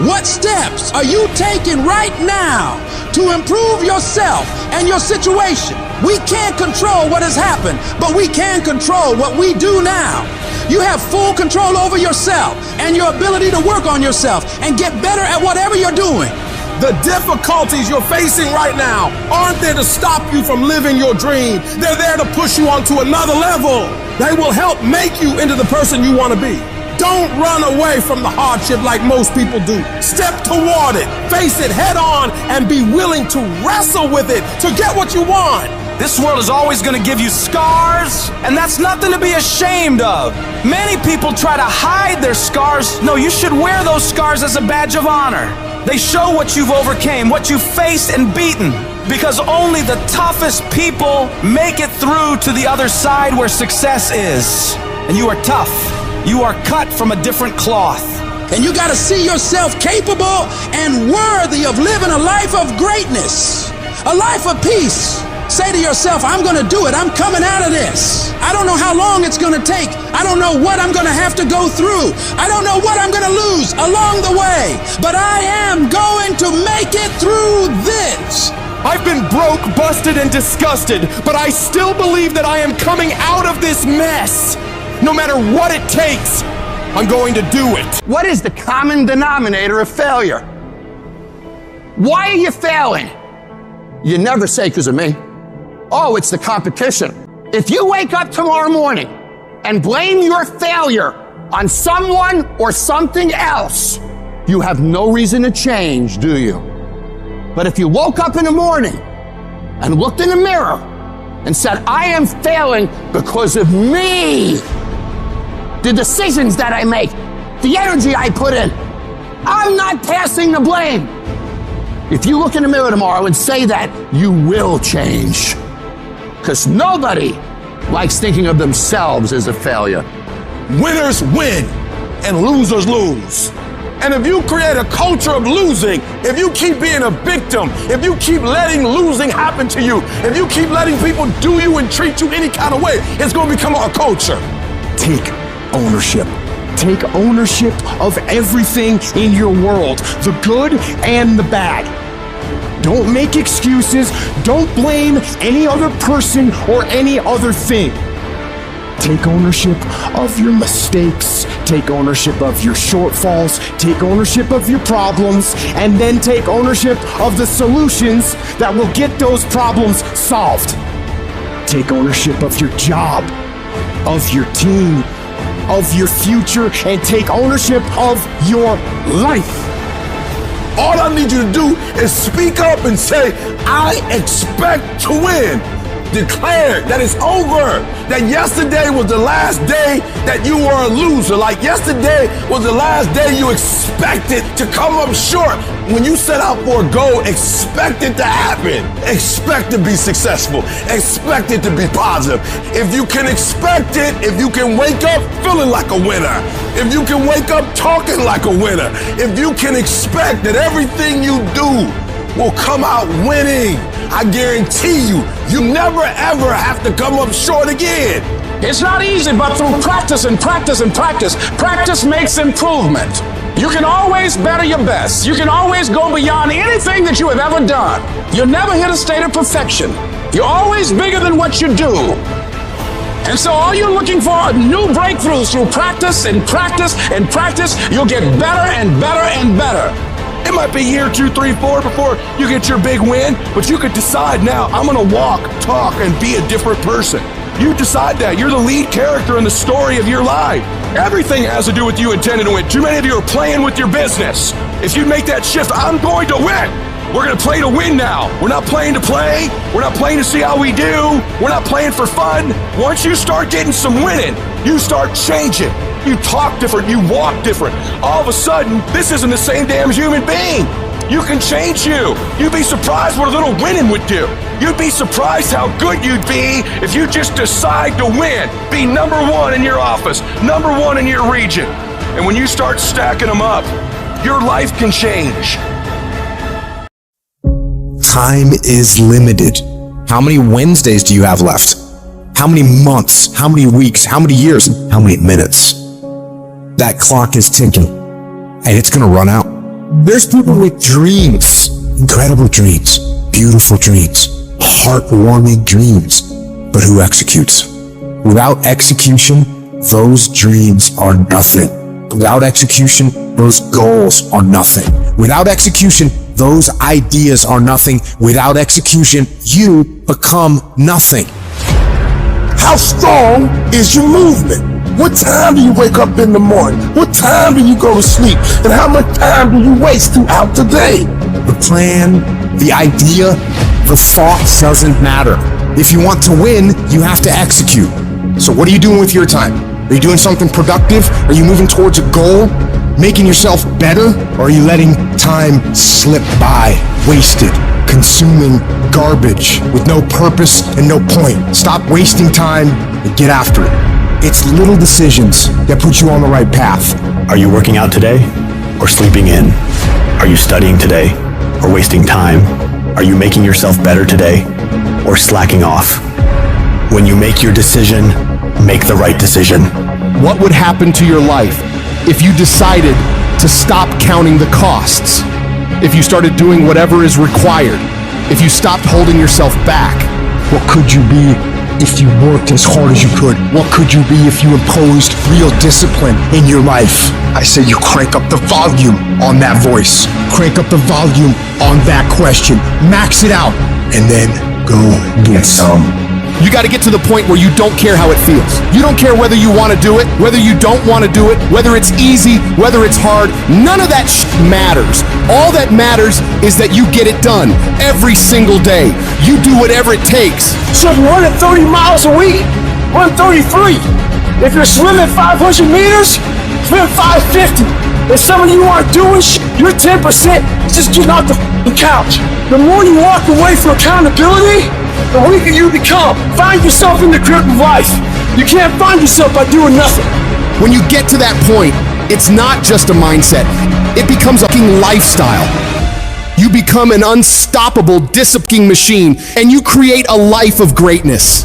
What steps are you taking right now to improve yourself and your situation? We can't control what has happened, but we can control what we do now. You have full control over yourself and your ability to work on yourself and get better at whatever you're doing. The difficulties you're facing right now aren't there to stop you from living your dream. They're there to push you onto another level. They will help make you into the person you want to be. Don't run away from the hardship like most people do. Step toward it, face it head on, and be willing to wrestle with it to get what you want. This world is always going to give you scars, and that's nothing to be ashamed of. Many people try to hide their scars. No, you should wear those scars as a badge of honor. They show what you've overcame, what you've faced and beaten, because only the toughest people make it through to the other side where success is. And you are tough. You are cut from a different cloth. And you gotta see yourself capable and worthy of living a life of greatness, a life of peace. Say to yourself, I'm gonna do it. I'm coming out of this. I don't know how long it's gonna take. I don't know what I'm gonna have to go through. I don't know what I'm gonna lose along the way, but I am going to make it through this. I've been broke, busted, and disgusted, but I still believe that I am coming out of this mess. No matter what it takes, I'm going to do it. What is the common denominator of failure? Why are you failing? You never say because of me. Oh, it's the competition. If you wake up tomorrow morning and blame your failure on someone or something else, you have no reason to change, do you? But if you woke up in the morning and looked in the mirror and said, I am failing because of me, the decisions that I make, the energy I put in, I'm not passing the blame. If you look in the mirror tomorrow and say that, you will change. Because nobody likes thinking of themselves as a failure. Winners win and losers lose. And if you create a culture of losing, if you keep being a victim, if you keep letting losing happen to you, if you keep letting people do you and treat you any kind of way, it's going to become a culture. Take ownership. Take ownership of everything in your world, the good and the bad. Don't make excuses. Don't blame any other person or any other thing. Take ownership of your mistakes. Take ownership of your shortfalls. Take ownership of your problems. And then take ownership of the solutions that will get those problems solved. Take ownership of your job, of your team, of your future, and take ownership of your life. All I need you to do is speak up and say, I expect to win. declared that it's over. That yesterday was the last day that you were a loser. Like yesterday was the last day you expected to come up short. When you set out for a goal, expect it to happen. Expect to be successful. Expect it to be positive. If you can expect it, if you can wake up feeling like a winner, if you can wake up talking like a winner, if you can expect that everything you do will come out winning, I guarantee you, you never ever have to come up short again. It's not easy, but through practice and practice and practice, practice makes improvement. You can always better your best. You can always go beyond anything that you have ever done. You'll never hit a state of perfection. You're always bigger than what you do. And so all you're looking for are new breakthroughs through practice and practice and practice. You'll get better and better and better. It might be year 2, 3, 4 before you get your big win, but you could decide now, I'm gonna walk, talk, and be a different person. You decide that. You're the lead character in the story of your life. Everything has to do with you intending to win. Too many of you are playing with your business. If you make that shift, I'm going to win. We're gonna play to win now. We're not playing to play. We're not playing to see how we do. We're not playing for fun. Once you start getting some winning, you start changing. You talk different, you walk different. All of a sudden, this isn't the same damn human being. You can change you. You'd be surprised what a little winning would do. You'd be surprised how good you'd be if you just decide to win. Be number one in your office, number one in your region. And when you start stacking them up, your life can change. Time is limited. How many Wednesdays do you have left? How many months? How many weeks? How many years? How many minutes? That clock is ticking, and it's gonna run out. There's people with dreams, incredible dreams, beautiful dreams, heartwarming dreams, but who executes? Without execution, those dreams are nothing. Without execution, those goals are nothing. Without execution, those ideas are nothing. Without execution, you become nothing. How strong is your movement? What time do you wake up in the morning? What time do you go to sleep? And how much time do you waste throughout the day? The plan, the idea, the thoughts doesn't matter. If you want to win, you have to execute. So what are you doing with your time? Are you doing something productive? Are you moving towards a goal? Making yourself better? Or are you letting time slip by, wasted, consuming garbage with no purpose and no point? Stop wasting time and get after it. It's little decisions that put you on the right path. Are you working out today or sleeping in? Are you studying today or wasting time? Are you making yourself better today or slacking off? When you make your decision, make the right decision. What would happen to your life if you decided to stop counting the costs? If you started doing whatever is required? If you stopped holding yourself back? What could you be if you worked as hard as you could? What could you be if you imposed real discipline in your life? I say you crank up the volume on that voice. Crank up the volume on that question. Max it out. And then go get some. You got to get to the point where you don't care how it feels. You don't care whether you want to do it, whether you don't want to do it, whether it's easy, whether it's hard. None of that matters. All that matters is that you get it done every single day. You do whatever it takes. So if you're running 30 miles a week, run 33. If you're swimming 500 meters, swim 550. If some of you aren't doing you're 10% just getting off the couch. The more you walk away from accountability, the weaker you become. Find yourself in the grip of life. You can't find yourself by doing nothing. When you get to that point, it's not just a mindset. It becomes a fucking lifestyle. You become an unstoppable disciplining machine, and you create a life of greatness.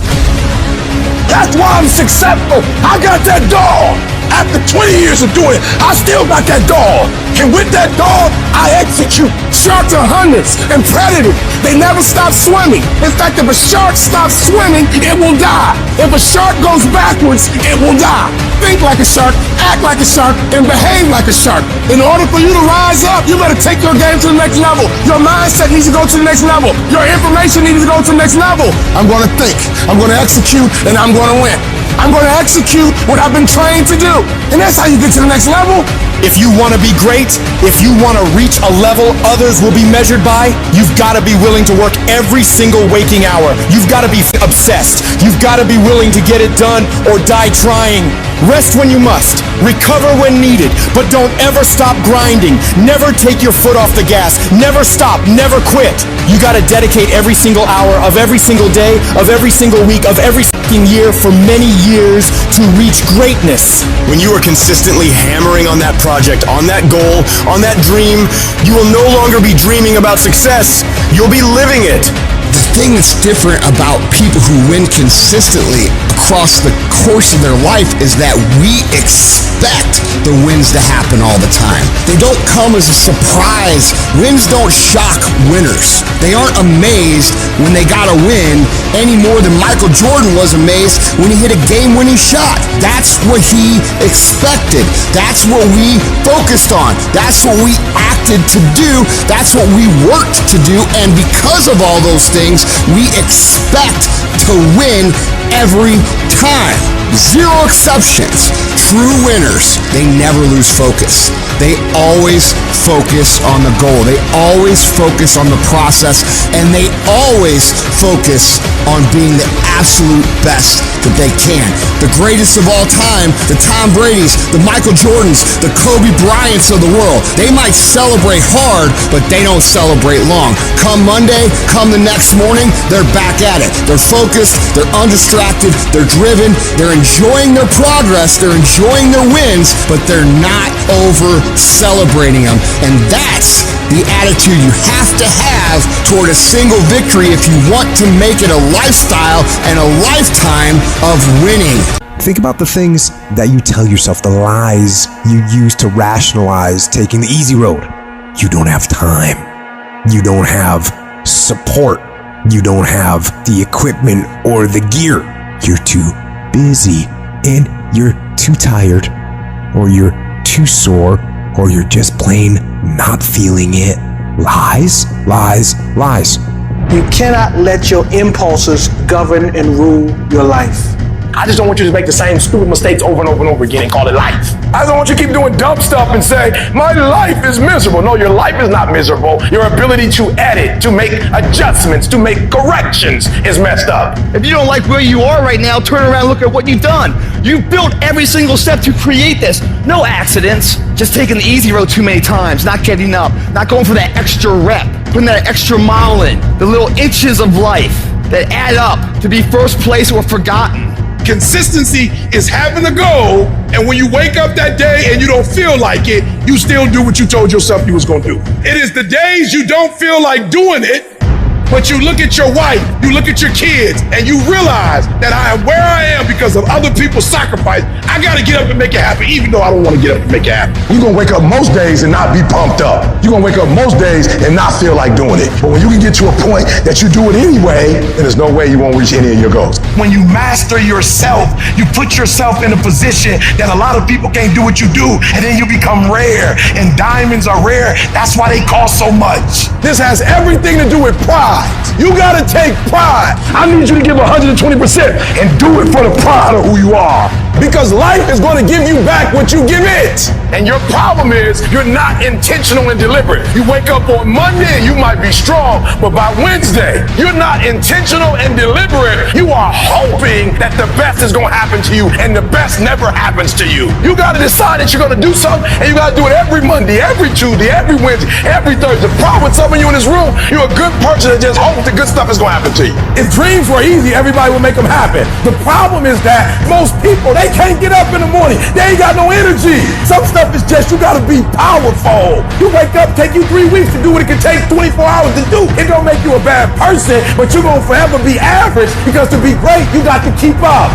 That's why I'm successful. I got that dog. After 20 years of doing it, I still got that dog. And with that dog, I execute. Sharks are hunters and predators. They never stop swimming. In fact, if a shark stops swimming, it will die. If a shark goes backwards, it will die. Think like a shark, act like a shark, and behave like a shark. In order for you to rise up, you better take your game to the next level. Your mindset needs to go to the next level. Your information needs to go to the next level. I'm going to think, I'm going to execute, and I'm going to win. I'm going to execute what I've been trained to do. And that's how you get to the next level. If you want to be great, if you want to reach a level others will be measured by, you've got to be willing to work every single waking hour. You've got to be obsessed. You've got to be willing to get it done or die trying. Rest when you must. Recover when needed. But don't ever stop grinding. Never take your foot off the gas. Never stop. Never quit. You got to dedicate every single hour of every single day, of every single week, of every fucking year for many years to reach greatness. When you are consistently hammering on that project, on that goal, on that dream, you will no longer be dreaming about success. You'll be living it. The thing that's different about people who win consistently across the course of their life is that we expect the wins to happen all the time. They don't come as a surprise. Wins don't shock winners. They aren't amazed when they got a win any more than Michael Jordan was amazed when he hit a game-winning shot. That's what he expected. That's what we focused on. That's what we acted to do. That's what we worked to do. And because of all those things, we expect to win every time. Zero exceptions. True winners, they never lose focus. They always focus on the goal. They always focus on the process, and they always focus on being the absolute best that they can. The greatest of all time, the Tom Brady's, the Michael Jordans, the Kobe Bryants of the world. They might celebrate hard, but they don't celebrate long. Come Monday, come the next morning, they're back at it. They're focused, they're undistracted, they're driven, they're enjoying their progress, they're enjoying their wins, but they're not over celebrating them. And that's the attitude you have to have toward a single victory if you want to make it a lifestyle and a lifetime of winning. Think about the things that you tell yourself, the lies you use to rationalize taking the easy road. You don't have time. You don't have support. You don't have the equipment or the gear. You're too busy, and you're too tired, or you're too sore, or you're just plain not feeling it. Lies, lies, lies. You cannot let your impulses govern and rule your life. I just don't want you to make the same stupid mistakes over and over and over again and call it life. I don't want you to keep doing dumb stuff and say, my life is miserable. No, your life is not miserable. Your ability to edit, to make adjustments, to make corrections is messed up. If you don't like where you are right now, turn around and look at what you've done. You've built every single step to create this. No accidents. Just taking the easy road too many times, not getting up, not going for that extra rep, putting that extra mile in, the little inches of life that add up to be first place or forgotten. Consistency is having a goal, and when you wake up that day and you don't feel like it, you still do what you told yourself you was gonna do. It is the days you don't feel like doing it, but you look at your wife, you look at your kids, and you realize that I am where I am because of other people's sacrifice. I gotta get up and make it happen, even though I don't wanna get up and make it happen. You're gonna wake up most days and not be pumped up. You're gonna wake up most days and not feel like doing it. But when you can get to a point that you do it anyway, then there's no way you won't reach any of your goals. When you master yourself, you put yourself in a position that a lot of people can't do what you do, and then you become rare, and diamonds are rare. That's why they cost so much. This has everything to do with pride. You gotta take pride. I need you to give 120% and do it for the pride of who you are. Because life is gonna give you back what you give it. And your problem is you're not intentional and deliberate. You wake up on Monday and you might be strong, but by Wednesday, you're not intentional and deliberate. You are hoping that the best is gonna happen to you, and the best never happens to you. You gotta decide that you're gonna do something, and you gotta do it every Monday, every Tuesday, every Wednesday, every Thursday. The problem with some of you in this room, you're a good person that just hopes the good stuff is gonna happen to you. If dreams were easy, everybody would make them happen. The problem is that most people, they can't get up in the morning. They ain't got no energy. Some stuff is just, you gotta be powerful. You wake up, take you 3 weeks to do what it can take 24 hours to do. It don't make you a bad person, but you're gonna forever be average, because to be great, you got to keep up.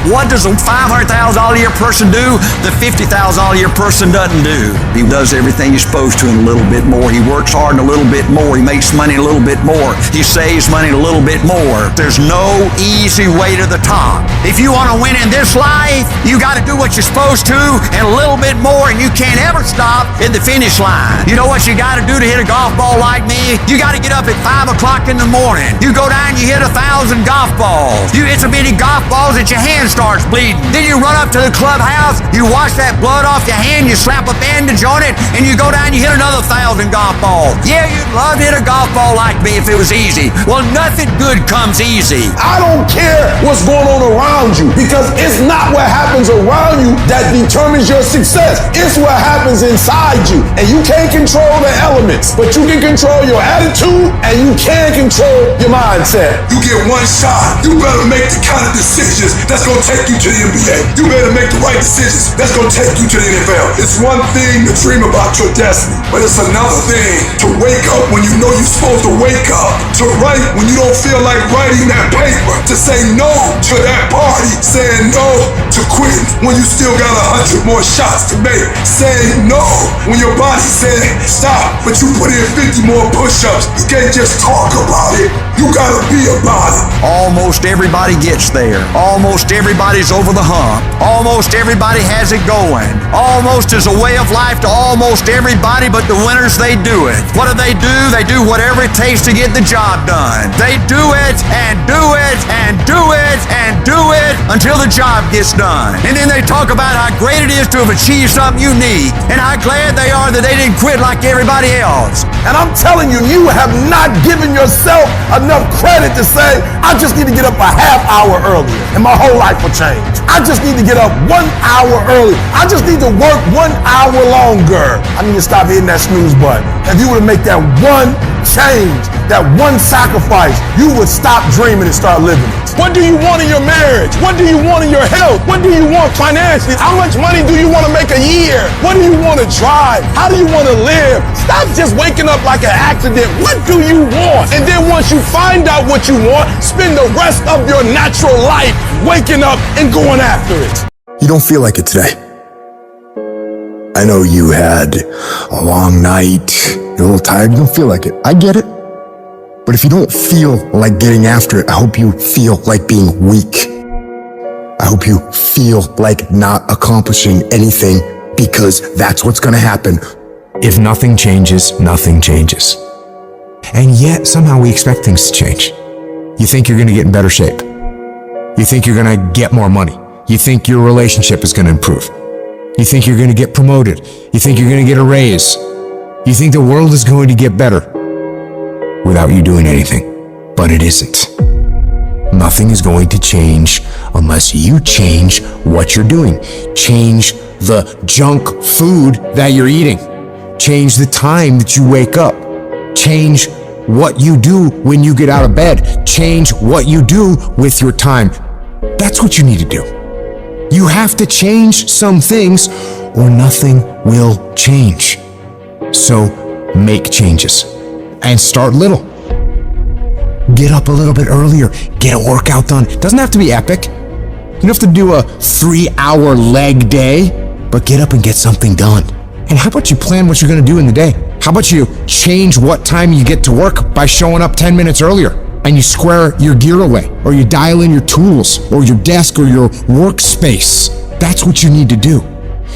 What does a $500,000 a year person do that $50,000 a year person doesn't do? He does everything he's supposed to and a little bit more. He works hard and a little bit more. He makes money a little bit more. He saves money a little bit more. There's no easy way to the top. If you want to win in this life, you got to do what you're supposed to and a little bit more, and you can't ever stop at the finish line. You know what you got to do to hit a golf ball like me? You got to get up at 5 o'clock in the morning. You go down, you hit 1,000 golf balls. You hit so many golf balls that your hands starts bleeding. Then you run up to the clubhouse, you wash that blood off your hand, you slap a bandage on it, and you go down and you hit another 1,000 golf balls. Yeah, you'd love to hit a golf ball like me if it was easy. Well, nothing good comes easy. I don't care what's going on around you, because it's not what happens around you that determines your success. It's what happens inside you. And you can't control the elements, but you can control your attitude and you can control your mindset. You get one shot. You better make the kind of decisions that's going to take you to the NBA. You better make the right decisions that's going to take you to the NFL. It's one thing to dream about your destiny, but it's another thing to wake up when you know you're supposed to wake up, to write when you don't feel like writing that paper, to say no to that party, saying no to quitting when you still got 100 more shots to make, saying no when your body said stop, but you put in 50 more push-ups. You can't just talk about it. You gotta be about it. Almost everybody gets there. Almost everybody's over the hump. Almost everybody has it going. Almost is a way of life to almost everybody, but the winners, they do it. What do? They do whatever it takes to get the job done. They do it and do it and do it and do it until the job gets done. And then they talk about how great it is to have achieved something unique and how glad they are that they didn't quit like everybody else. And I'm telling you, you have not given yourself enough credit to say, I just need to get up a half hour earlier and my whole life will change. I just need to get up 1 hour early. I just need to work 1 hour longer. I need to stop hitting that snooze button. If you were to make that one change, that one sacrifice, you would stop dreaming and start living it. What do you want in your marriage? What do you want in your health? What do you want financially? How much money do you want to make a year? What do you want to drive? How do you want to live? Stop just waking up like an accident. What do you want? And then once you find out what you want, spend the rest of your natural life waking up and going after it. You don't feel like it today. I know you had a long night. You're a little tired. You don't feel like it. I get it. But if you don't feel like getting after it, I hope you feel like being weak. I hope you feel like not accomplishing anything, because that's what's going to happen. If nothing changes, nothing changes. And yet somehow we expect things to change. You think you're going to get in better shape. You think you're going to get more money. You think your relationship is going to improve. You think you're going to get promoted. You think you're going to get a raise. You think the world is going to get better without you doing anything. But it isn't. Nothing is going to change unless you change what you're doing. Change the junk food that you're eating. Change the time that you wake up. Change what you do when you get out of bed. Change what you do with your time. That's what you need to do. You have to change some things or nothing will change. So make changes and start little. Get up a little bit earlier. Get a workout done. It doesn't have to be epic. You don't have to do a 3-hour leg day, but get up and get something done. And how about you plan what you're going to do in the day? How about you change what time you get to work by showing up 10 minutes earlier? And you square your gear away, or you dial in your tools, or your desk, or your workspace. That's what you need to do.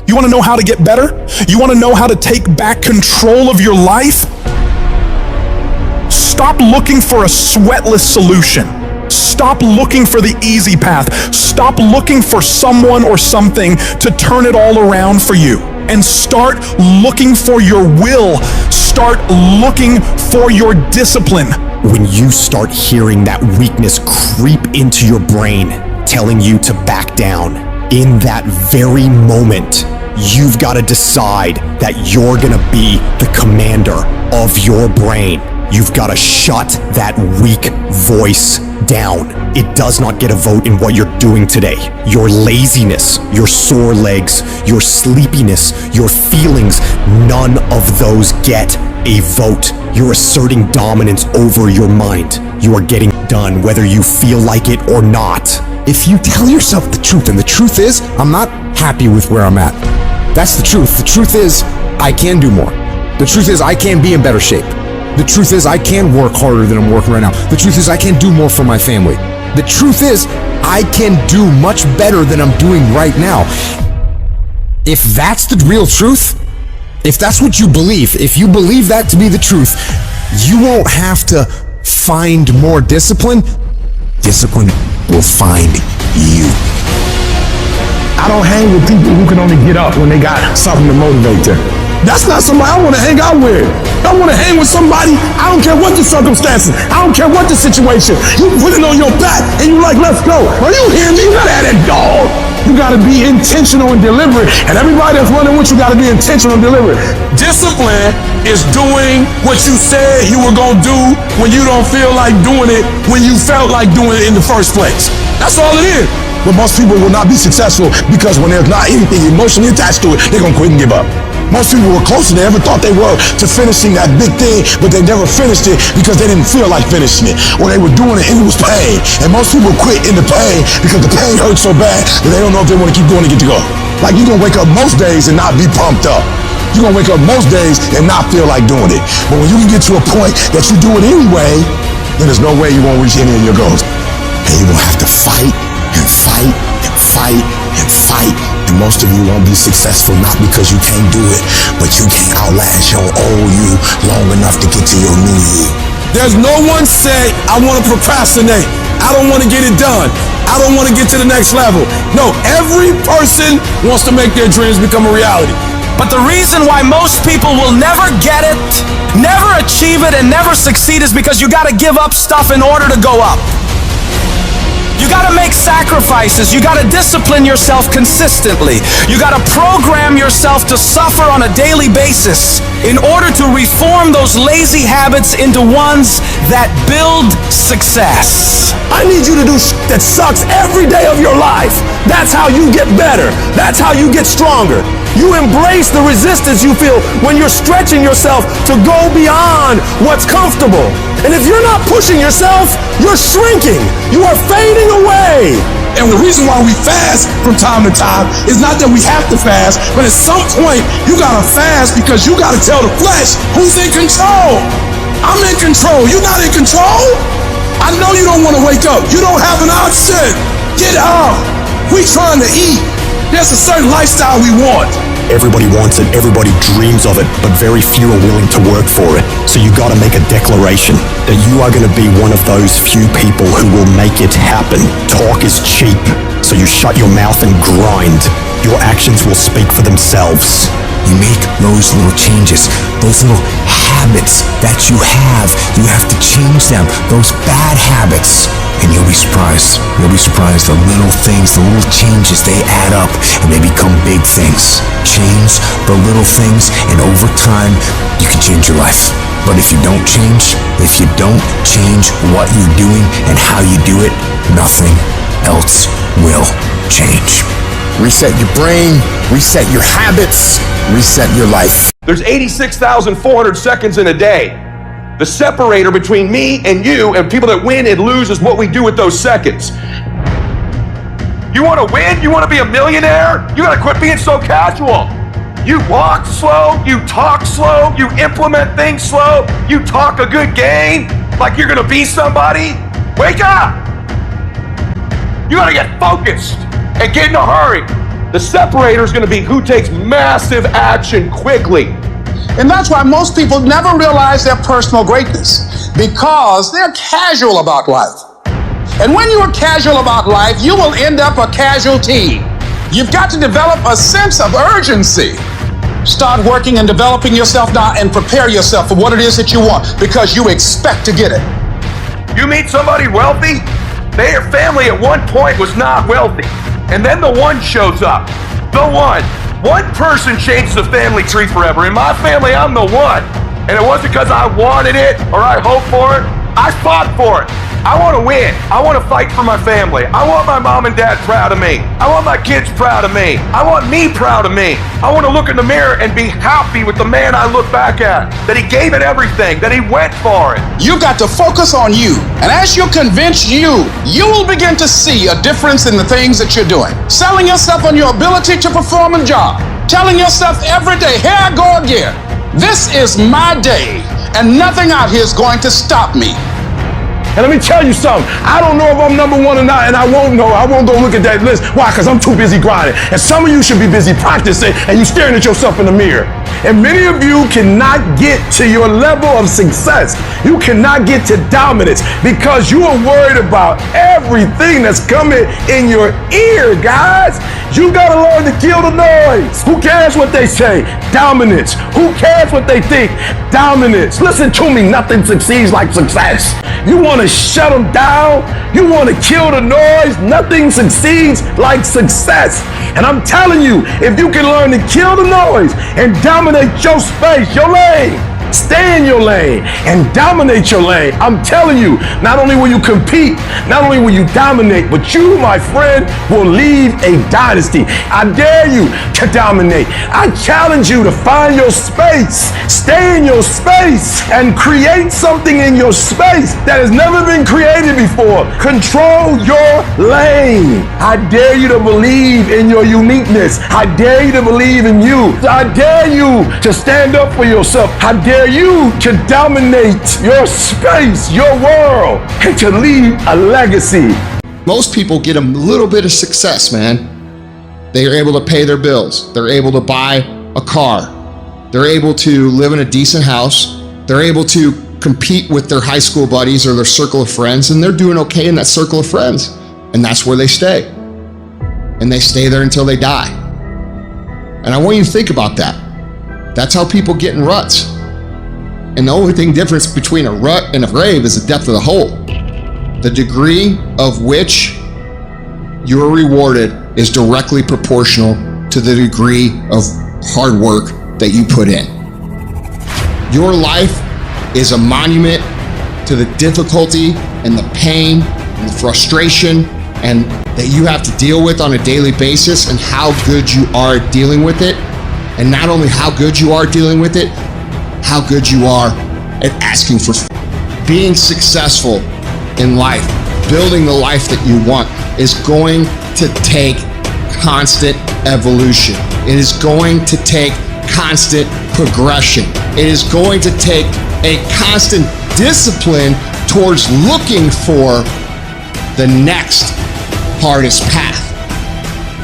You want to know how to get better? You want to know how to take back control of your life? Stop looking for a sweatless solution. Stop looking for the easy path. Stop looking for someone or something to turn it all around for you. And start looking for your will. Start looking for your discipline. When you start hearing that weakness creep into your brain, telling you to back down, in that very moment, you've got to decide that you're gonna be the commander of your brain. You've got to shut that weak voice down. It does not get a vote in what you're doing today. Your laziness, your sore legs, your sleepiness, your feelings, none of those get a vote. You're asserting dominance over your mind. You are getting done whether you feel like it or not. If you tell yourself the truth, and the truth is, I'm not happy with where I'm at. That's the truth. The truth is, I can do more. The truth is, I can be in better shape. The truth is, I can work harder than I'm working right now. The truth is, I can do more for my family. The truth is, I can do much better than I'm doing right now. If that's the real truth, if that's what you believe, if you believe that to be the truth, you won't have to find more discipline. Discipline will find you. I don't hang with people who can only get up when they got something to motivate them. That's not somebody I want to hang out with. I want to hang with somebody, I don't care what the circumstances, I don't care what the situation. You put it on your back and you like, let's go. Are you hearing me? You got that dog. You got to be intentional and deliberate. And everybody that's running with you got to be intentional and deliberate. Discipline is doing what you said you were going to do when you don't feel like doing it when you felt like doing it in the first place. That's all it is. But most people will not be successful because when there's not anything emotionally attached to it, they're going to quit and give up. Most people were closer than they ever thought they were to finishing that big thing, but they never finished it because they didn't feel like finishing it, or they were doing it and it was pain. And most people quit in the pain because the pain hurts so bad that they don't know if they want to keep going to get to go. Like you're gonna wake up most days and not be pumped up. You're gonna wake up most days and not feel like doing it. But when you can get to a point that you do it anyway, then there's no way you won't reach any of your goals. And you're gonna have to fight and fight and fight and fight. And most of you won't be successful not because you can't do it, but you can't outlast your old you long enough to get to your new you. There's no one say, I want to procrastinate. I don't want to get it done. I don't want to get to the next level. No, every person wants to make their dreams become a reality. But the reason why most people will never get it, never achieve it, and never succeed is because you got to give up stuff in order to go up. You gotta make sacrifices. You gotta discipline yourself consistently. You gotta program yourself to suffer on a daily basis in order to reform those lazy habits into ones that build success. I need you to do that sucks every day of your life. That's how you get better. That's how you get stronger. You embrace the resistance you feel when you're stretching yourself to go beyond what's comfortable. And if you're not pushing yourself, you're shrinking. You are fading away. And the reason why we fast from time to time is not that we have to fast, but at some point you gotta fast because you gotta tell the flesh who's in control. I'm in control. You're not in control. I know you don't want to wake up. You don't have an option. Get up. We trying to eat. There's a certain lifestyle we want. Everybody wants it, everybody dreams of it, but very few are willing to work for it. So you gotta make a declaration that you are gonna be one of those few people who will make it happen. Talk is cheap, so you shut your mouth and grind. Your actions will speak for themselves. You make those little changes, those little habits that you have to change them, those bad habits. And you'll be surprised. You'll be surprised. The little things, the little changes, they add up and they become big things. Change the little things, and over time, you can change your life. But if you don't change what you're doing and how you do it, nothing else will change. Reset your brain, reset your habits, reset your life. There's 86,400 seconds in a day. The separator between me and you and people that win and lose is what we do with those seconds. You want to win? You want to be a millionaire? You got to quit being so casual. You walk slow, you talk slow, you implement things slow, you talk a good game like you're going to be somebody. Wake up! You got to get focused and get in a hurry. The separator is going to be who takes massive action quickly. And that's why most people never realize their personal greatness, because they're casual about life. And when you are casual about life, you will end up a casualty. You've got to develop a sense of urgency. Start working and developing yourself now and prepare yourself for what it is that you want, because you expect to get it. You meet somebody wealthy, their family at one point was not wealthy. And then the one shows up. The one. One person changes the family tree forever. In my family, I'm the one. And it wasn't because I wanted it or I hoped for it. I fought for it. I want to win. I want to fight for my family. I want my mom and dad proud of me. I want my kids proud of me. I want me proud of me. I want to look in the mirror and be happy with the man I look back at, that he gave it everything, that he went for it. You've got to focus on you. And as you convince you will begin to see a difference in the things that you're doing. Selling yourself on your ability to perform a job. Telling yourself every day, here I go again. This is my day, and nothing out here is going to stop me. And let me tell you something. I don't know if I'm number one or not, and I won't know. I won't go look at that list. Why? Because I'm too busy grinding. And some of you should be busy practicing, and you staring at yourself in the mirror. And many of you cannot get to your level of success. You cannot get to dominance because you are worried about everything that's coming in your ear, guys. You gotta learn to kill the noise. Who cares what they say? Dominance. Who cares what they think? Dominance. Listen to me, nothing succeeds like success. You wanna shut them down? You wanna kill the noise? Nothing succeeds like success. And I'm telling you, if you can learn to kill the noise and dominate your space, your lane, stay in your lane and dominate your lane, I'm telling you, not only will you compete, not only will you dominate, but you, my friend, will leave a dynasty. I dare you to dominate. I challenge you to find your space, stay in your space, and create something in your space that has never been created before. Control your lane. I dare you to believe in your uniqueness. I dare you to believe in you. I dare you to stand up for yourself. I dare you to dominate your space, your world, and to leave a legacy. Most people get a little bit of success, man. They are able to pay their bills. They're able to buy a car. They're able to live in a decent house. They're able to compete with their high school buddies or their circle of friends, and they're doing okay in that circle of friends. And that's where they stay. And they stay there until they die. And I want you to think about that. That's how people get in ruts. And the only thing difference between a rut and a grave is the depth of the hole. The degree of which you're rewarded is directly proportional to the degree of hard work that you put in. Your life is a monument to the difficulty and the pain and the frustration and that you have to deal with on a daily basis, and how good you are at dealing with it. And not only how good you are dealing with it, how good you are at asking for being successful in life. Building the life that you want is going to take constant evolution. It is going to take constant progression. It is going to take a constant discipline towards looking for the next hardest path.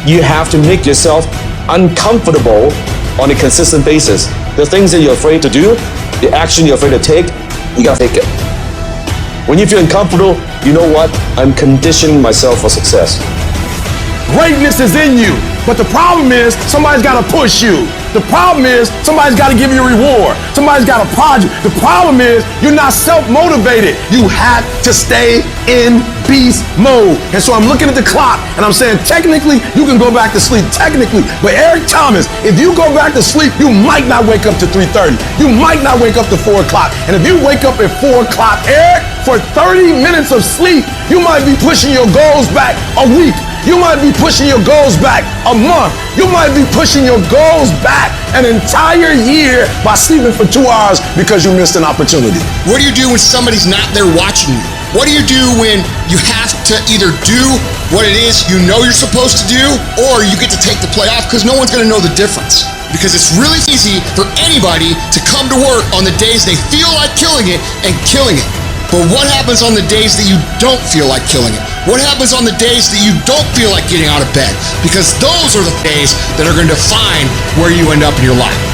You have to make yourself uncomfortable on a consistent basis. The things that you're afraid to do, the action you're afraid to take, you gotta take it. When you feel uncomfortable, you know what? I'm conditioning myself for success. Greatness is in you, but the problem is somebody's got to push you. The problem is somebody's got to give you a reward. Somebody's got to prod you. The problem is you're not self-motivated. You have to stay in beast mode. And so I'm looking at the clock and I'm saying, technically, you can go back to sleep. Technically. But Eric Thomas, if you go back to sleep, you might not wake up to 3:30. You might not wake up to 4 o'clock. And if you wake up at 4 o'clock, Eric, for 30 minutes of sleep, you might be pushing your goals back a week. You might be pushing your goals back a month. You might be pushing your goals back an entire year by sleeping for 2 hours because you missed an opportunity. What do you do when somebody's not there watching you? What do you do when you have to either do what it is you know you're supposed to do, or you get to take the play off because no one's going to know the difference? Because it's really easy for anybody to come to work on the days they feel like killing it and killing it. But what happens on the days that you don't feel like killing it? What happens on the days that you don't feel like getting out of bed? Because those are the days that are going to define where you end up in your life.